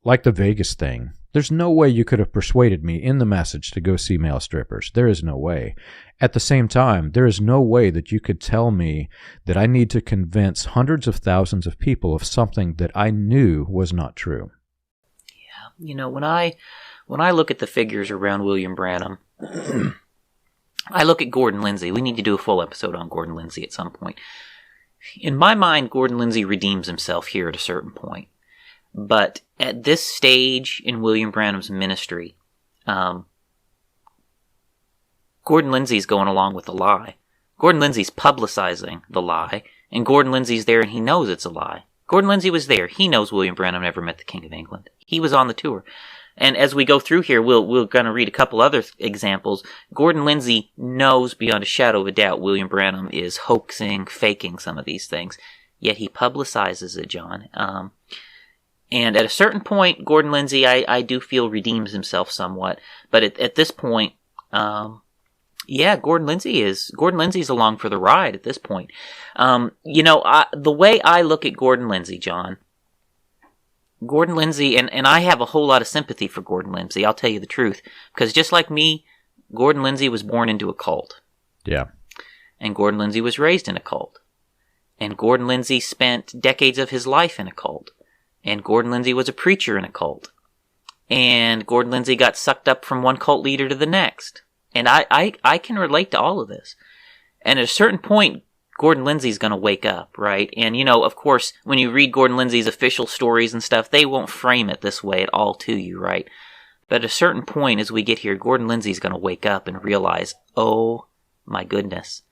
like the Vegas thing, there's no way you could have persuaded me in the message to go see male strippers. There is no way. At the same time, there is no way that you could tell me that I need to convince hundreds of thousands of people of something that I knew was not true. Yeah, when I look at the figures around William Branham, I look at Gordon Lindsay. We need to do a full episode on Gordon Lindsay at some point. In my mind, Gordon Lindsay redeems himself here at a certain point. But at this stage in William Branham's ministry, Gordon Lindsay's going along with the lie. Gordon Lindsay's publicizing the lie, and Gordon Lindsay's there and he knows it's a lie. Gordon Lindsay was there. He knows William Branham never met the King of England. He was on the tour. And as we go through here, we're going to read a couple other examples. Gordon Lindsay knows beyond a shadow of a doubt William Branham is hoaxing, faking some of these things. Yet he publicizes it, John. And at a certain point, Gordon Lindsay, I do feel, redeems himself somewhat. But at this point, Gordon Lindsay's along for the ride at this point. The way I look at Gordon Lindsay, John, Gordon Lindsay, and I have a whole lot of sympathy for Gordon Lindsay, I'll tell you the truth. Because just like me, Gordon Lindsay was born into a cult. Yeah. And Gordon Lindsay was raised in a cult. And Gordon Lindsay spent decades of his life in a cult. And Gordon Lindsay was a preacher in a cult. And Gordon Lindsay got sucked up from one cult leader to the next. And I can relate to all of this. And at a certain point, Gordon Lindsay's going to wake up, right? And, of course, when you read Gordon Lindsay's official stories and stuff, they won't frame it this way at all to you, right? But at a certain point, as we get here, Gordon Lindsay's going to wake up and realize, oh, my goodness,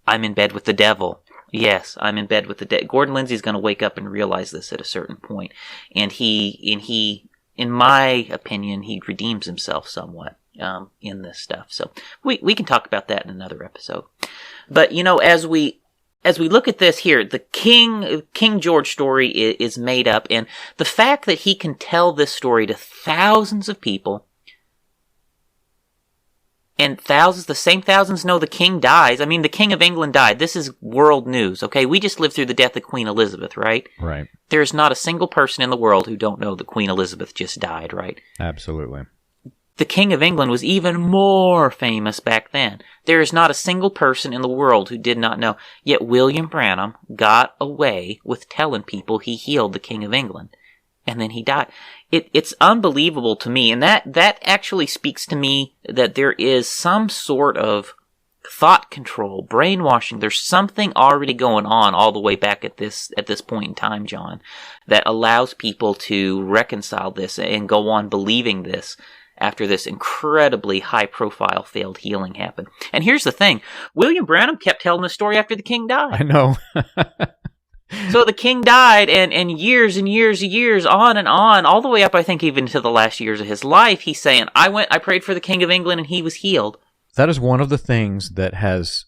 I'm in bed with the devil. Yes, I'm in bed with the devil. Gordon Lindsay's going to wake up and realize this at a certain point. And he, in my opinion, he redeems himself somewhat in this stuff. So we can talk about that in another episode. But, as we look at this here, the King George story is made up, and the fact that he can tell this story to thousands of people, and the same thousands know the king dies. I mean, the King of England died. This is world news, okay? We just lived through the death of Queen Elizabeth, right? Right. There's not a single person in the world who don't know that Queen Elizabeth just died, right? Absolutely. The King of England was even more famous back then. There is not a single person in the world who did not know. Yet William Branham got away with telling people he healed the King of England. And then he died. It's unbelievable to me. And that actually speaks to me that there is some sort of thought control, brainwashing. There's something already going on all the way back at this point in time, John, that allows people to reconcile this and go on believing this after this incredibly high-profile failed healing happened. And here's the thing. William Branham kept telling the story after the king died. I know. So the king died, and years and years and years, on and on, all the way up, I think, even to the last years of his life, he's saying, I prayed for the King of England, and he was healed. That is one of the things that has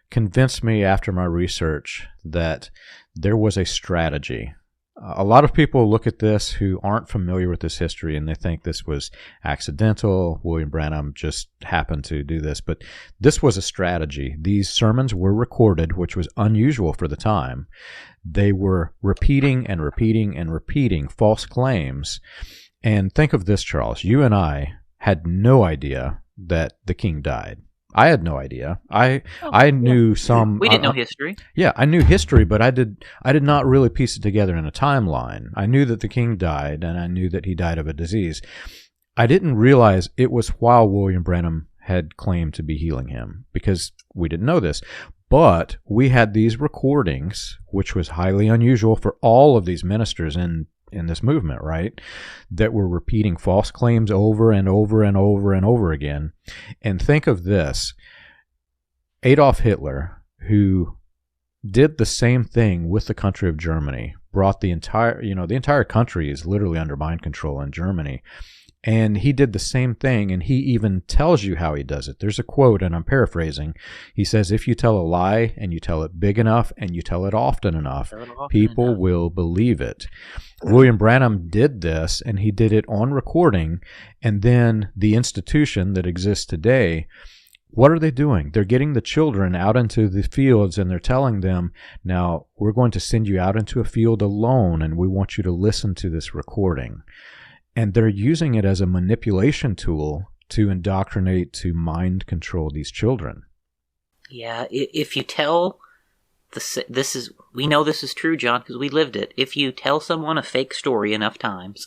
convinced me after my research that there was a strategy. A lot of people look at this who aren't familiar with this history and they think this was accidental. William Branham just happened to do this, but this was a strategy. These sermons were recorded, which was unusual for the time. They were repeating and repeating and repeating false claims. And think of this, Charles. You and I had no idea that the king died. I had no idea. I knew some. We didn't know history. Yeah, I knew history, but I did not really piece it together in a timeline. I knew that the king died, and I knew that he died of a disease. I didn't realize it was while William Branham had claimed to be healing him, because we didn't know this. But we had these recordings, which was highly unusual for all of these ministers, and in this movement, right? That were repeating false claims over and over and over and over again. And think of this. Adolf Hitler, who did the same thing with the country of Germany, brought the entire country is literally under mind control in Germany. And he did the same thing, and he even tells you how he does it. There's a quote, and I'm paraphrasing. He says, if you tell a lie and you tell it big enough and you tell it often enough, people will believe it. William Branham did this, and he did it on recording, and then the institution that exists today, what are they doing? They're getting the children out into the fields, and they're telling them, now, we're going to send you out into a field alone, and we want you to listen to this recording. And they're using it as a manipulation tool to indoctrinate, to mind control these children. Yeah, if you tell, we know this is true, John, because we lived it. If you tell someone a fake story enough times,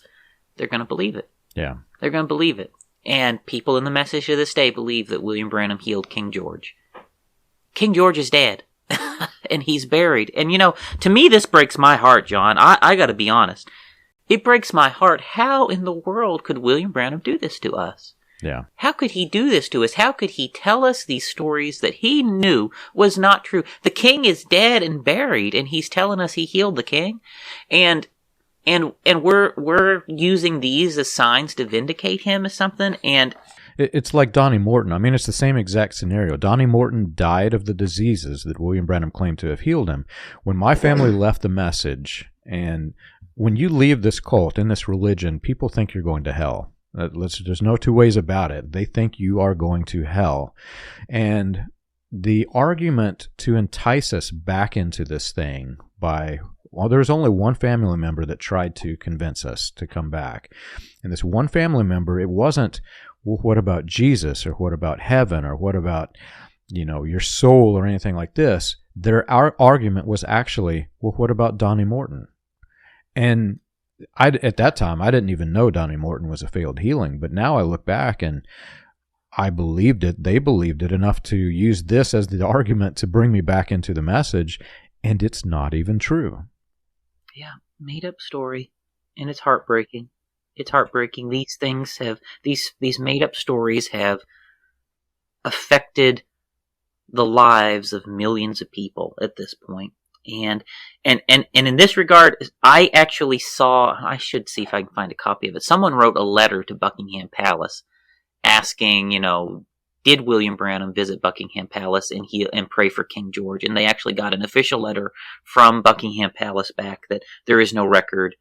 they're going to believe it. Yeah. They're going to believe it. And people in the message to this day believe that William Branham healed King George. King George is dead. And he's buried. And, to me, this breaks my heart, John. I got to be honest. It breaks my heart. How in the world could William Branham do this to us? Yeah. How could he do this to us? How could he tell us these stories that he knew was not true? The king is dead and buried, and he's telling us he healed the king? And we're using these as signs to vindicate him as something, and it's like Donnie Morton. I mean, it's the same exact scenario. Donnie Morton died of the diseases that William Branham claimed to have healed him. When my family left the message, and when you leave this cult and this religion, people think you're going to hell. There's no two ways about it. They think you are going to hell. And the argument to entice us back into this thing there was only one family member that tried to convince us to come back. And this one family member, it wasn't, well, what about Jesus, or what about heaven, or what about, your soul, or anything like this. Our argument was actually, well, what about Donnie Morton? And at that time, I didn't even know Donnie Morton was a failed healing, but now I look back and I believed it. They believed it enough to use this as the argument to bring me back into the message, and it's not even true. Yeah, made up story, and it's heartbreaking. It's heartbreaking. These things these made up stories have affected the lives of millions of people at this point. And in this regard, I actually I should see if I can find a copy of it. Someone wrote a letter to Buckingham Palace asking, did William Branham visit Buckingham Palace and pray for King George? And they actually got an official letter from Buckingham Palace back that there is no record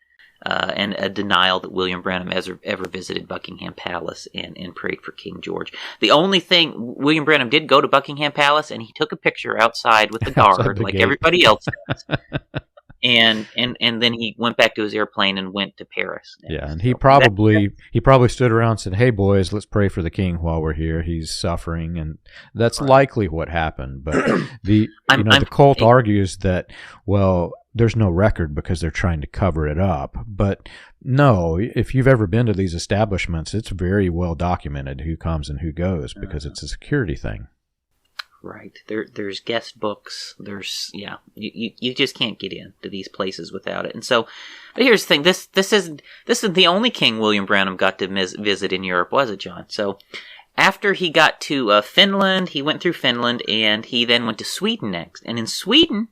and a denial that William Branham ever visited Buckingham Palace and prayed for King George. The only thing, William Branham did go to Buckingham Palace, and he took a picture outside with the guard, like gate. Everybody else does. And then he went back to his airplane and went to Paris. And he probably stood around and said, "Hey boys, let's pray for the king while we're here. He's suffering," and that's likely what happened. But the cult argues that, well, there's no record because they're trying to cover it up. But no, if you've ever been to these establishments, it's very well documented who comes and who goes because it's a security thing. Right. There's guest books. You just can't get into these places without it. And so, but here's the thing. This isn't the only king William Branham got to visit in Europe, was it, John? So, after he got to Finland, he went through Finland, and he then went to Sweden next. And in Sweden,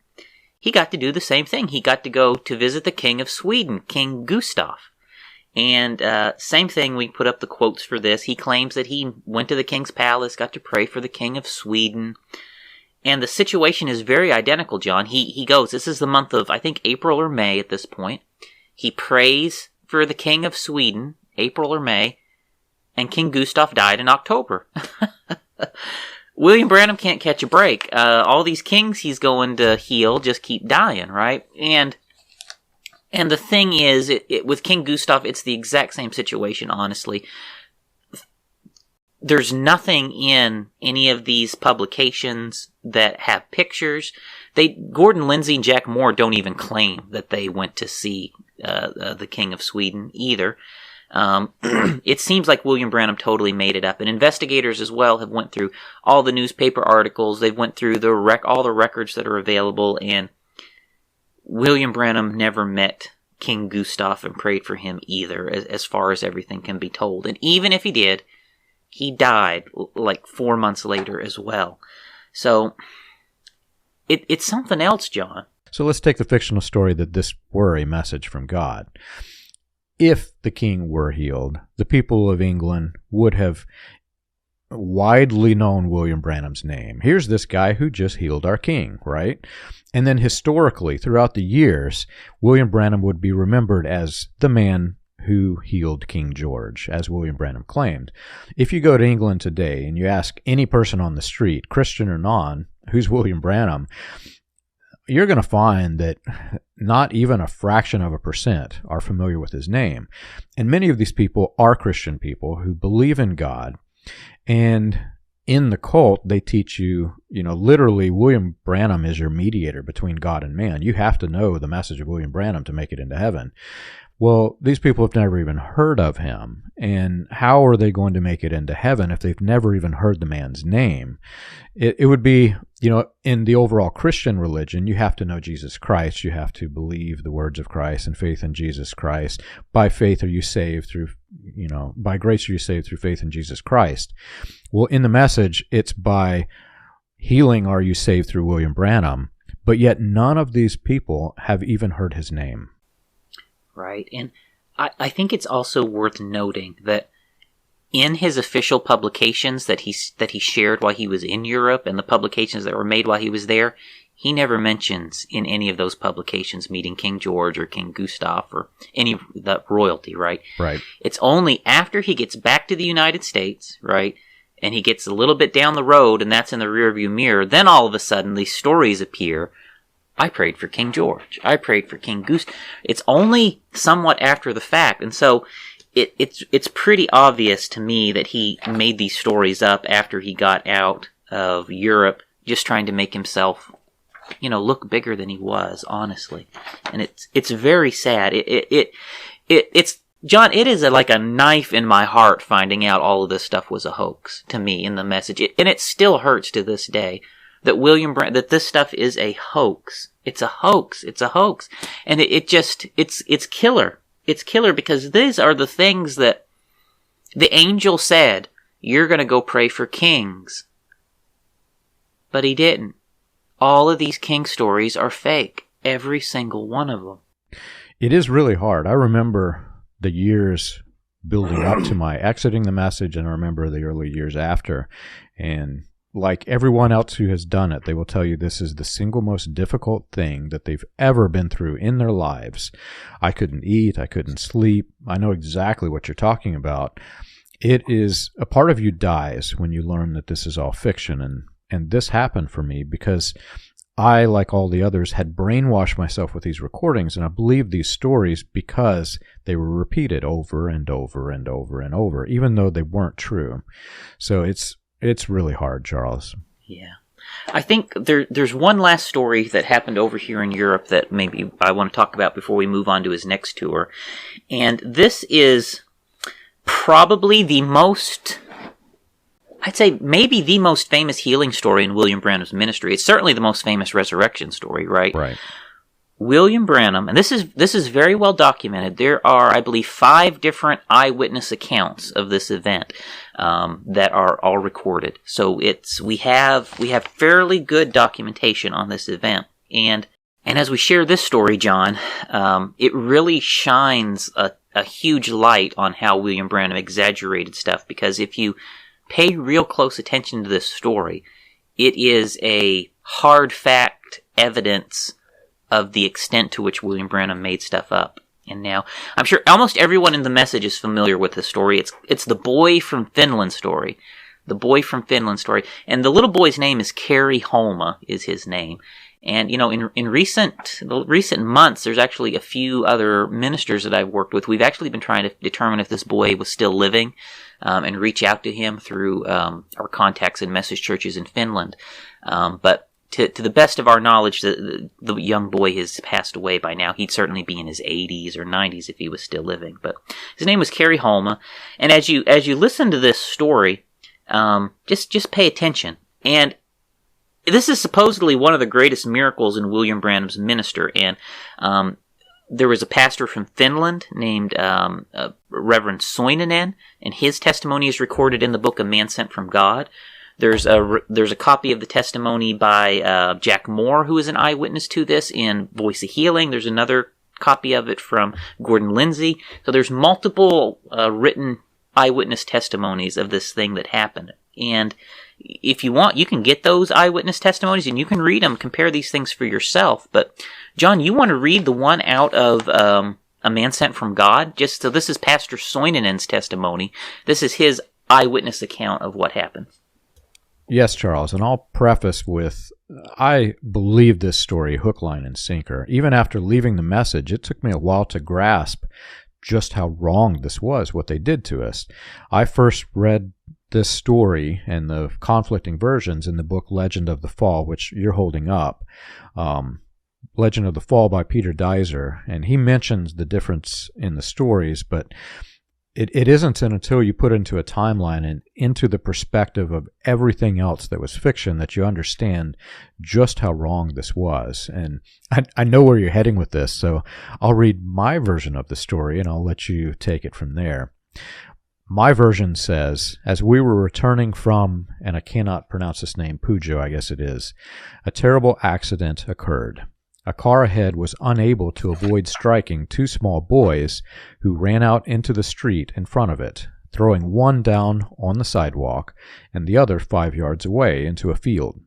he got to do the same thing. He got to go to visit the king of Sweden, King Gustav. And same thing, we put up the quotes for this. He claims that he went to the king's palace, got to pray for the king of Sweden. And the situation is very identical, John. He goes, this is the month of, I think, April or May at this point. He prays for the king of Sweden, April or May, and King Gustav died in October. William Branham can't catch a break. All these kings he's going to heal just keep dying, right? And the thing is, with King Gustav, it's the exact same situation, honestly. There's nothing in any of these publications that have pictures. Gordon Lindsay and Jack Moore don't even claim that they went to see the King of Sweden either. It seems like William Branham totally made it up, and investigators as well have went through all the newspaper articles. They've went through all the records that are available, and William Branham never met King Gustav and prayed for him either, as far as everything can be told. And even if he did, he died like 4 months later as well. So it's something else, John. So let's take the fictional story that this were a message from God. If the king were healed, the people of England would have widely known William Branham's name. Here's this guy who just healed our king, right? And then historically, throughout the years, William Branham would be remembered as the man who healed King George, as William Branham claimed. If you go to England today and you ask any person on the street, Christian or non, who's William Branham, you're going to find that not even a fraction of a percent are familiar with his name. And many of these people are Christian people who believe in God. And in the cult, they teach you, literally, William Branham is your mediator between God and man. You have to know the message of William Branham to make it into heaven. Well, these people have never even heard of him. And how are they going to make it into heaven if they've never even heard the man's name? It would be, in the overall Christian religion, you have to know Jesus Christ. You have to believe the words of Christ and faith in Jesus Christ. By faith are you saved through, by grace are you saved through faith in Jesus Christ. Well, in the message, it's by healing are you saved through William Branham. But yet none of these people have even heard his name. Right, and I think it's also worth noting that in his official publications that he shared while he was in Europe, and the publications that were made while he was there, he never mentions in any of those publications meeting King George or King Gustav or any of the royalty, right? Right. It's only after he gets back to the United States, right, and he gets a little bit down the road, and that's in the rearview mirror, then all of a sudden these stories appear. I prayed for King George. I prayed for King Gustav. It's only somewhat after the fact, and so it's pretty obvious to me that he made these stories up after he got out of Europe, just trying to make himself, look bigger than he was, honestly. And it's very sad. It's John. It is like a knife in my heart finding out all of this stuff was a hoax to me in the message, and it still hurts to this day that that this stuff is a hoax. It's a hoax. It's a hoax. And it's killer. It's killer because these are the things that the angel said, you're going to go pray for kings. But he didn't. All of these king stories are fake. Every single one of them. It is really hard. I remember the years building up to my exiting the message, and I remember the early years after. And like everyone else who has done it, they will tell you this is the single most difficult thing that they've ever been through in their lives. I couldn't eat. I couldn't sleep. I know exactly what you're talking about. It is, a part of you dies when you learn that this is all fiction. And this happened for me because I, like all the others, had brainwashed myself with these recordings, and I believed these stories because they were repeated over and over and over and over, even though they weren't true. So it's really hard, Charles. Yeah. I think there's one last story that happened over here in Europe that maybe I want to talk about before we move on to his next tour. And this is probably the most, I'd say maybe the most famous healing story in William Branham's ministry. It's certainly the most famous resurrection story, right? Right. William Branham, and this is very well documented. There are, I believe, 5 different eyewitness accounts of this event that are all recorded. So we have fairly good documentation on this event. And as we share this story, John, it really shines a huge light on how William Branham exaggerated stuff. Because if you pay real close attention to this story, it is a hard fact evidence of the extent to which William Branham made stuff up. And now, I'm sure almost everyone in the message is familiar with this story. It's the boy from Finland story. The boy from Finland story. And the little boy's name is Kari Holma, is his name. And, in recent months, there's actually a few other ministers that I've worked with. We've actually been trying to determine if this boy was still living, and reach out to him through our contacts in message churches in Finland. But to the best of our knowledge, the young boy has passed away by now. He'd certainly be in his 80s or 90s if he was still living. But his name was Kari Holma. And as you listen to this story, just pay attention. And this is supposedly one of the greatest miracles in William Branham's ministry. And There was a pastor from Finland named Reverend Soininen, and his testimony is recorded in the book A Man Sent from God. There's a copy of the testimony by Jack Moore, who is an eyewitness to this, in Voice of Healing. There's another copy of it from Gordon Lindsay. So there's multiple written eyewitness testimonies of this thing that happened. And if you want, you can get those eyewitness testimonies and you can read them, compare these things for yourself. But, John, you want to read the one out of A Man Sent from God? Just so this is Pastor Soinenen's testimony. This is his eyewitness account of what happened. Yes, Charles, and I'll preface with, I believe this story hook, line, and sinker. Even after leaving the message, it took me a while to grasp just how wrong this was, what they did to us. I first read this story and the conflicting versions in the book Legend of the Fall, which you're holding up. Legend of the Fall by Peter Deiser, and he mentions the difference in the stories, but it isn't until you put into a timeline and into the perspective of everything else that was fiction that you understand just how wrong this was. And I know where you're heading with this, so I'll read my version of the story and I'll let you take it from there. My version says, as we were returning from, and I cannot pronounce this name, Pujo, I guess it is, a terrible accident occurred. A car ahead was unable to avoid striking two small boys who ran out into the street in front of it, throwing one down on the sidewalk and the other 5 yards away into a field.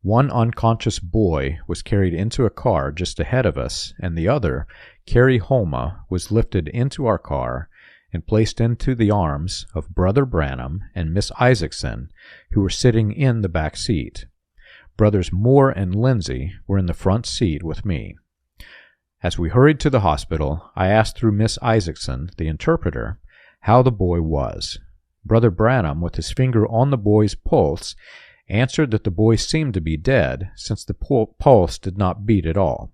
One unconscious boy was carried into a car just ahead of us, and the other, Kari Holma, was lifted into our car and placed into the arms of Brother Branham and Miss Isaacson, who were sitting in the back seat. Brothers Moore and Lindsay were in the front seat with me. As we hurried to the hospital, I asked through Miss Isaacson, the interpreter, how the boy was. Brother Branham, with his finger on the boy's pulse, answered that the boy seemed to be dead, since the pulse did not beat at all.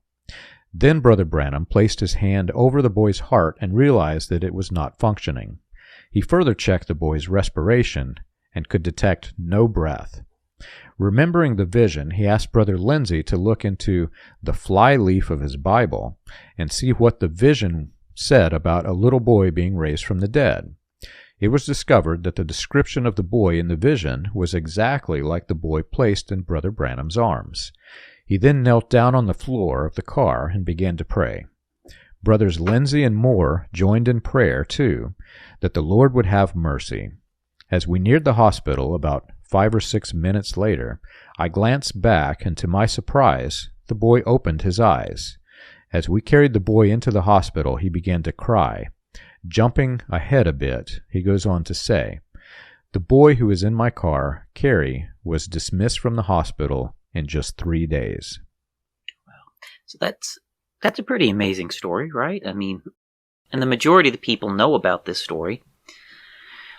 Then Brother Branham placed his hand over the boy's heart and realized that it was not functioning. He further checked the boy's respiration and could detect no breath. Remembering the vision, he asked Brother Lindsay to look into the fly leaf of his Bible and see what the vision said about a little boy being raised from the dead. It was discovered that the description of the boy in the vision was exactly like the boy placed in Brother Branham's arms. He then knelt down on the floor of the car and began to pray. Brothers Lindsay and Moore joined in prayer, too, that the Lord would have mercy. As we neared the hospital, about 5 or 6 minutes later, I glanced back, and to my surprise, the boy opened his eyes. As we carried the boy into the hospital, he began to cry. Jumping ahead a bit, he goes on to say, "The boy who is in my car, Kari, was dismissed from the hospital in just 3 days." Wow. So that's a pretty amazing story, right? I mean, and the majority of the people know about this story.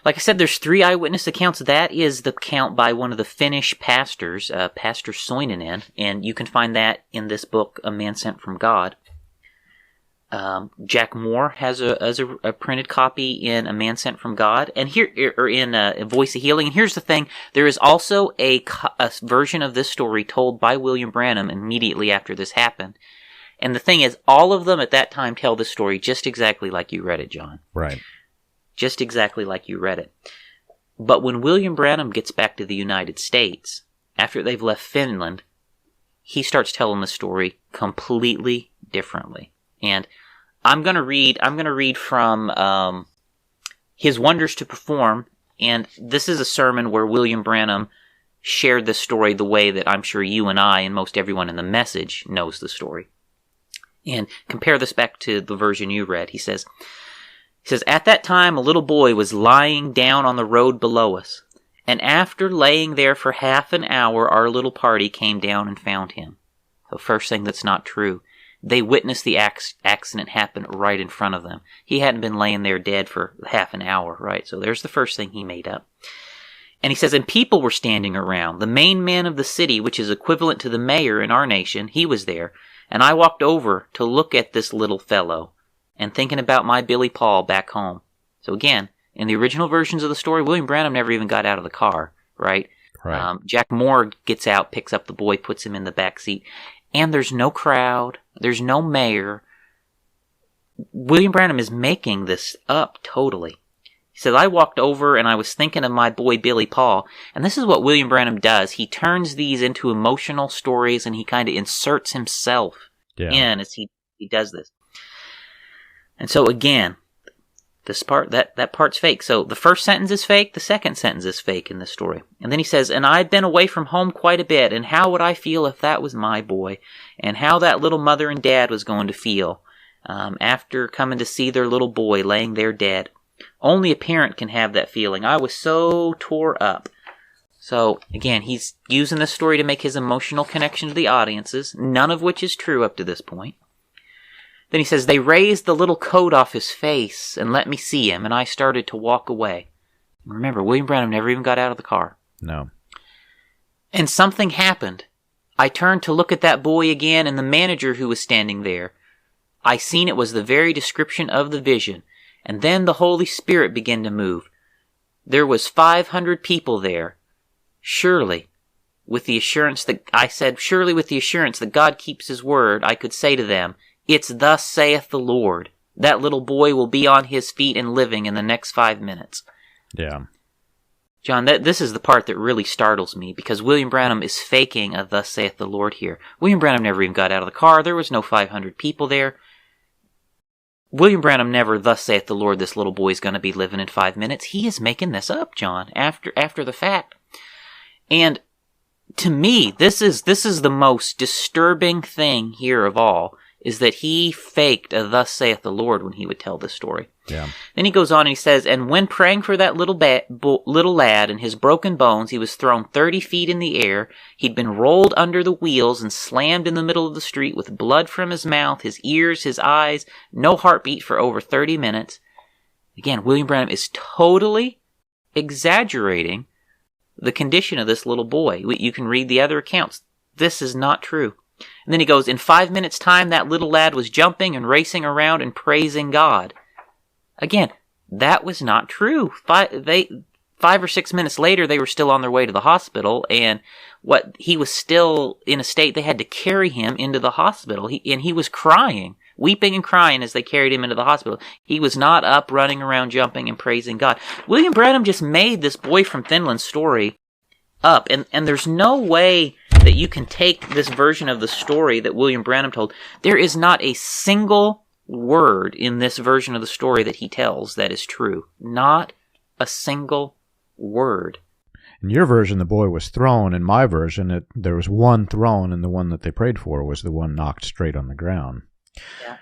Like I said, there's 3 eyewitness accounts. That is the account by one of the Finnish pastors, Pastor Soininen, and you can find that in this book, A Man Sent from God. Jack Moore has a printed copy in A Man Sent from God, and here, or in A Voice of Healing. And here's the thing: there is also a version of this story told by William Branham immediately after this happened. And the thing is, all of them at that time tell the story just exactly like you read it, John. Right. Just exactly like you read it. But when William Branham gets back to the United States, after they've left Finland, he starts telling the story completely differently. And I'm going to read from His Wonders to Perform, and this is a sermon where William Branham shared the story the way that I'm sure you and I and most everyone in the message knows the story. And compare this back to the version you read. He says, "At that time a little boy was lying down on the road below us, and after laying there for half an hour, our little party came down and found him." So first thing that's not true. They witnessed the accident happen right in front of them. He hadn't been laying there dead for half an hour, right? So there's the first thing he made up. And he says, "And people were standing around. The main man of the city, which is equivalent to the mayor in our nation, he was there. And I walked over to look at this little fellow and thinking about my Billy Paul back home." So again, in the original versions of the story, William Branham never even got out of the car, right? Right. Jack Moore gets out, picks up the boy, puts him in the back seat. And there's no crowd. There's no mayor. William Branham is making this up totally. He said, I walked over and I was thinking of my boy Billy Paul. And this is what William Branham does. He turns these into emotional stories and he kind of inserts himself in as he does this. And so again, this part, that part's fake. So the first sentence is fake, the second sentence is fake in this story. And then he says, and I'd been away from home quite a bit, and how would I feel if that was my boy? And how that little mother and dad was going to feel after coming to see their little boy laying there dead. Only a parent can have that feeling. I was so tore up. So, again, he's using this story to make his emotional connection to the audiences, none of which is true up to this point. Then he says, they raised the little coat off his face and let me see him, and I started to walk away. Remember, William Branham never even got out of the car. No. And something happened. I turned to look at that boy again, and the manager who was standing there. I seen it was the very description of the vision. And then the Holy Spirit began to move. There was 500 people there. Surely, with the assurance that God keeps his word, I could say to them, it's thus saith the Lord. That little boy will be on his feet and living in the next 5 minutes. Yeah. John, this is the part that really startles me, because William Branham is faking a thus saith the Lord here. William Branham never even got out of the car. There was no 500 people there. William Branham never, thus saith the Lord, this little boy's going to be living in 5 minutes. He is making this up, John, after the fact. And to me, this is the most disturbing thing here of all, is that he faked a thus saith the Lord when he would tell this story. Yeah. Then he goes on and he says, and when praying for that little lad and his broken bones, he was thrown 30 feet in the air. He'd been rolled under the wheels and slammed in the middle of the street with blood from his mouth, his ears, his eyes, no heartbeat for over 30 minutes. Again, William Branham is totally exaggerating the condition of this little boy. You can read the other accounts. This is not true. And then he goes, in 5 minutes' time, that little lad was jumping and racing around and praising God. Again, that was not true. 5 or 6 minutes later, they were still on their way to the hospital, and he was still in a state they had to carry him into the hospital. He was crying, weeping and crying as they carried him into the hospital. He was not up running around jumping and praising God. William Branham just made this boy from Finland story up, and there's no way that you can take this version of the story that William Branham told. There is not a single word in this version of the story that he tells that is true. Not a single word. In your version, the boy was thrown. In my version, there was one thrown, and the one that they prayed for was the one knocked straight on the ground. Yeah.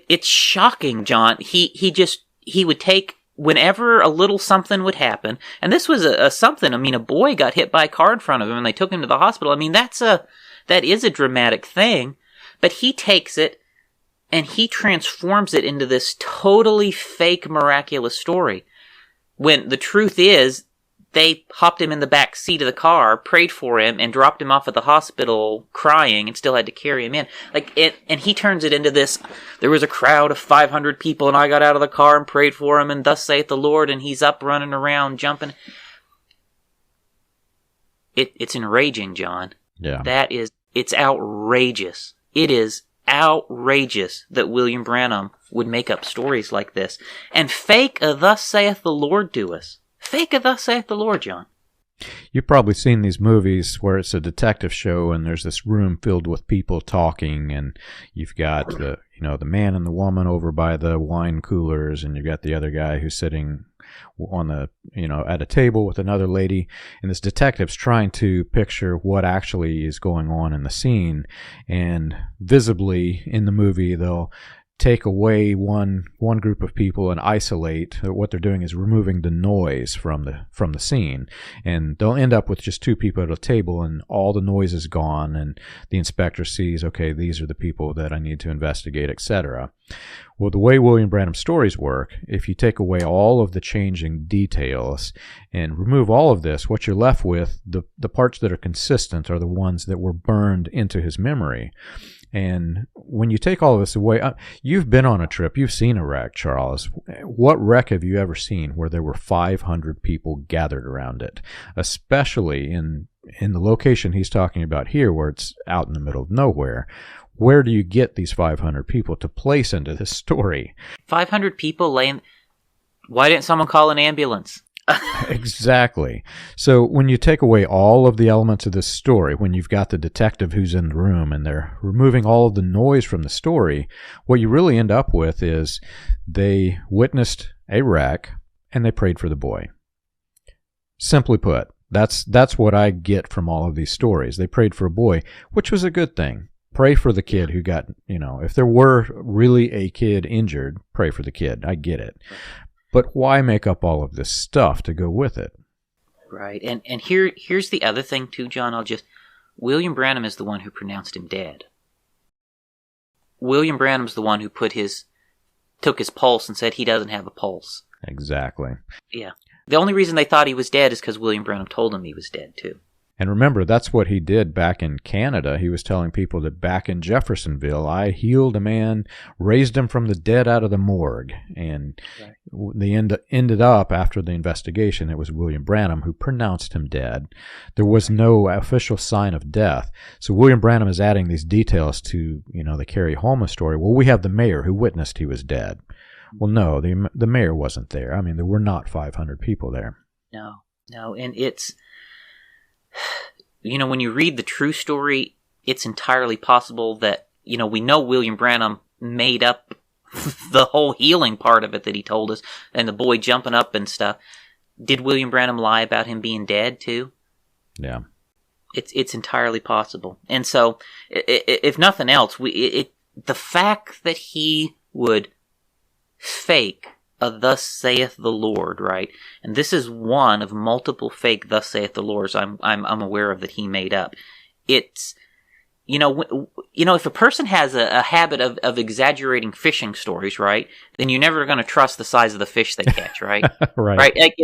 It's shocking, John. He would take, whenever a little something would happen, and this was a something. I mean, a boy got hit by a car in front of him, and they took him to the hospital. I mean, that is a dramatic thing, but he takes it and he transforms it into this totally fake, miraculous story. When the truth is, they hopped him in the back seat of the car, prayed for him, and dropped him off at the hospital crying and still had to carry him in. And he turns it into this, there was a crowd of 500 people and I got out of the car and prayed for him and thus saith the Lord, and he's up running around jumping. It's enraging, John. Yeah. It's outrageous. It is outrageous that William Branham would make up stories like this and fake a thus saith the Lord to us. Fake a thus saith the Lord, John. You've probably seen these movies where it's a detective show and there's this room filled with people talking, and you've got the man and the woman over by the wine coolers, and you've got the other guy who's sitting on at a table with another lady, and this detective's trying to picture what actually is going on in the scene, and visibly in the movie they'll take away one group of people and isolate. What they're doing is removing the noise from the scene, and they'll end up with just two people at a table and all the noise is gone, and the inspector sees, okay, these are the people that I need to investigate, etc. Well, the way William Branham's stories work, if you take away all of the changing details and remove all of this, what you're left with, the parts that are consistent are the ones that were burned into his memory. And when you take all of this away, you've been on a trip, you've seen a wreck, Charles. What wreck have you ever seen where there were 500 people gathered around it? Especially in in the location he's talking about here, where it's out in the middle of nowhere, where do you get these 500 people to place into this story? 500 people laying... Why didn't someone call an ambulance? Exactly. So when you take away all of the elements of this story, when you've got the detective who's in the room and they're removing all of the noise from the story, what you really end up with is they witnessed a wreck and they prayed for the boy. Simply put, that's what I get from all of these stories. They prayed for a boy, which was a good thing. Pray for the kid who got, if there were really a kid injured, pray for the kid. I get it. But why make up all of this stuff to go with it? Right. And here's the other thing too, John. William Branham is the one who pronounced him dead. William Branham's the one who took his pulse and said he doesn't have a pulse. Exactly. Yeah. The only reason they thought he was dead is because William Branham told him he was dead too. And remember, that's what he did back in Canada. He was telling people that back in Jeffersonville, I healed a man, raised him from the dead out of the morgue. And they ended up, after the investigation, it was William Branham who pronounced him dead. There was no official sign of death. So William Branham is adding these details to, the Kari Holma story. Well, we have the mayor who witnessed he was dead. Well, no, the mayor wasn't there. I mean, there were not 500 people there. No. And it's... when you read the true story, it's entirely possible that, we know William Branham made up the whole healing part of it that he told us, and the boy jumping up and stuff. Did William Branham lie about him being dead, too? Yeah. It's entirely possible. And so, if nothing else, the fact that he would fake a "Thus saith the Lord," right? And this is one of multiple fake "Thus saith the Lords" I'm aware of that he made up. It's, if a person has a habit of exaggerating fishing stories, right? Then you're never going to trust the size of the fish they catch, right? Right. Right. Like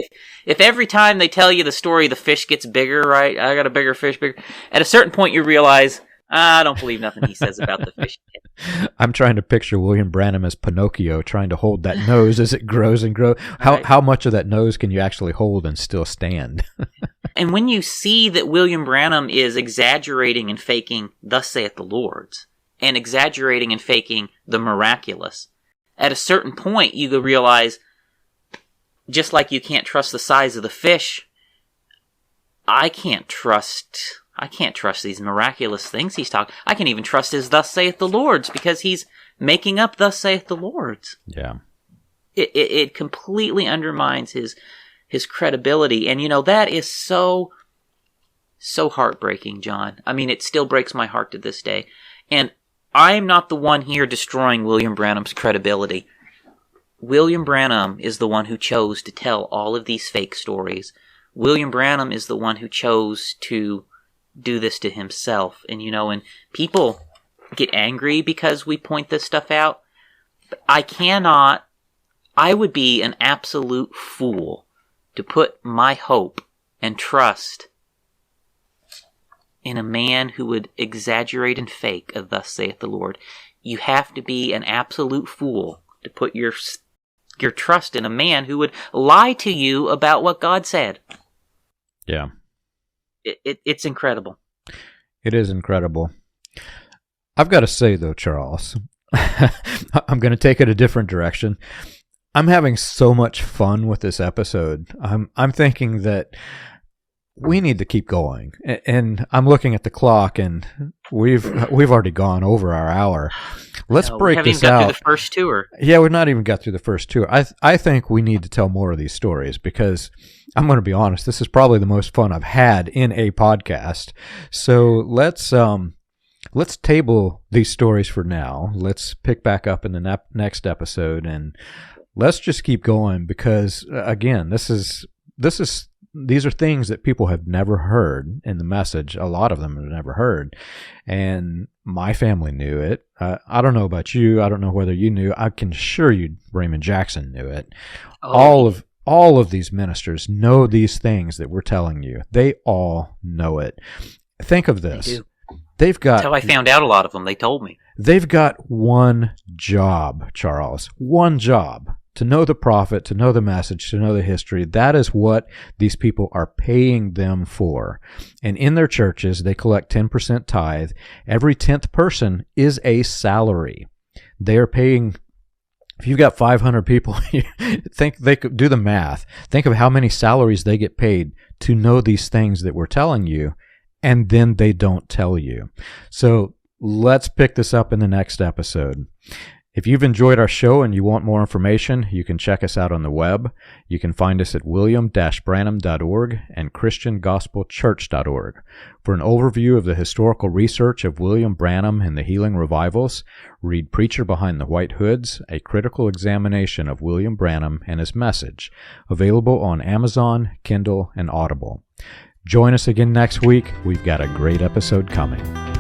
if every time they tell you the story, the fish gets bigger, right? I got a bigger fish, bigger. At a certain point, you realize, I don't believe nothing he says about the fish. I'm trying to picture William Branham as Pinocchio trying to hold that nose as it grows and grows. How much of that nose can you actually hold and still stand? And when you see that William Branham is exaggerating and faking "Thus saith the Lord's," and exaggerating and faking the miraculous, at a certain point you realize, just like you can't trust the size of the fish, I can't trust these miraculous things he's talking. I can't even trust his "Thus saith the Lord's" because he's making up "Thus saith the Lord's." Yeah. It completely undermines his credibility. And, that is so heartbreaking, John. I mean, it still breaks my heart to this day. And I'm not the one here destroying William Branham's credibility. William Branham is the one who chose to tell all of these fake stories. William Branham is the one who chose to do this to himself. And, and people get angry because we point this stuff out. But I would be an absolute fool to put my hope and trust in a man who would exaggerate and fake a "Thus saith the Lord." You have to be an absolute fool to put your trust in a man who would lie to you about what God said. Yeah. It's incredible. It is incredible. I've got to say, though, Charles, I'm going to take it a different direction. I'm having so much fun with this episode. I'm thinking that we need to keep going. And I'm looking at the clock, and we've already gone over our hour. Let's break this out. We haven't even got through the first tour. Yeah, we've not even got through the first tour. I think we need to tell more of these stories because I'm going to be honest, this is probably the most fun I've had in a podcast. So let's table these stories for now. Let's pick back up in the next episode, and let's just keep going because, again, these are things that people have never heard in the message. A lot of them have never heard. And my family knew it. I don't know about you. I don't know whether you knew. I can assure you Raymond Jackson knew it. Oh. All of these ministers know these things that we're telling you. They all know it. Think of this. They do. They've got... That's how I found out a lot of them. They told me. They've got one job, Charles. One job. to know the prophet, to know the message, to know the history. That is what these people are paying them for. And in their churches, they collect 10% tithe. Every 10th person is a salary. They are paying. If you've got 500 people, think they could do the math. Think of how many salaries they get paid to know these things that we're telling you, and then they don't tell you. So let's pick this up in the next episode. If you've enjoyed our show and you want more information, you can check us out on the web. You can find us at william-branham.org and christiangospelchurch.org. For an overview of the historical research of William Branham and the healing revivals, read Preacher Behind the White Hoods, a critical examination of William Branham and his message, available on Amazon, Kindle, and Audible. Join us again next week. We've got a great episode coming.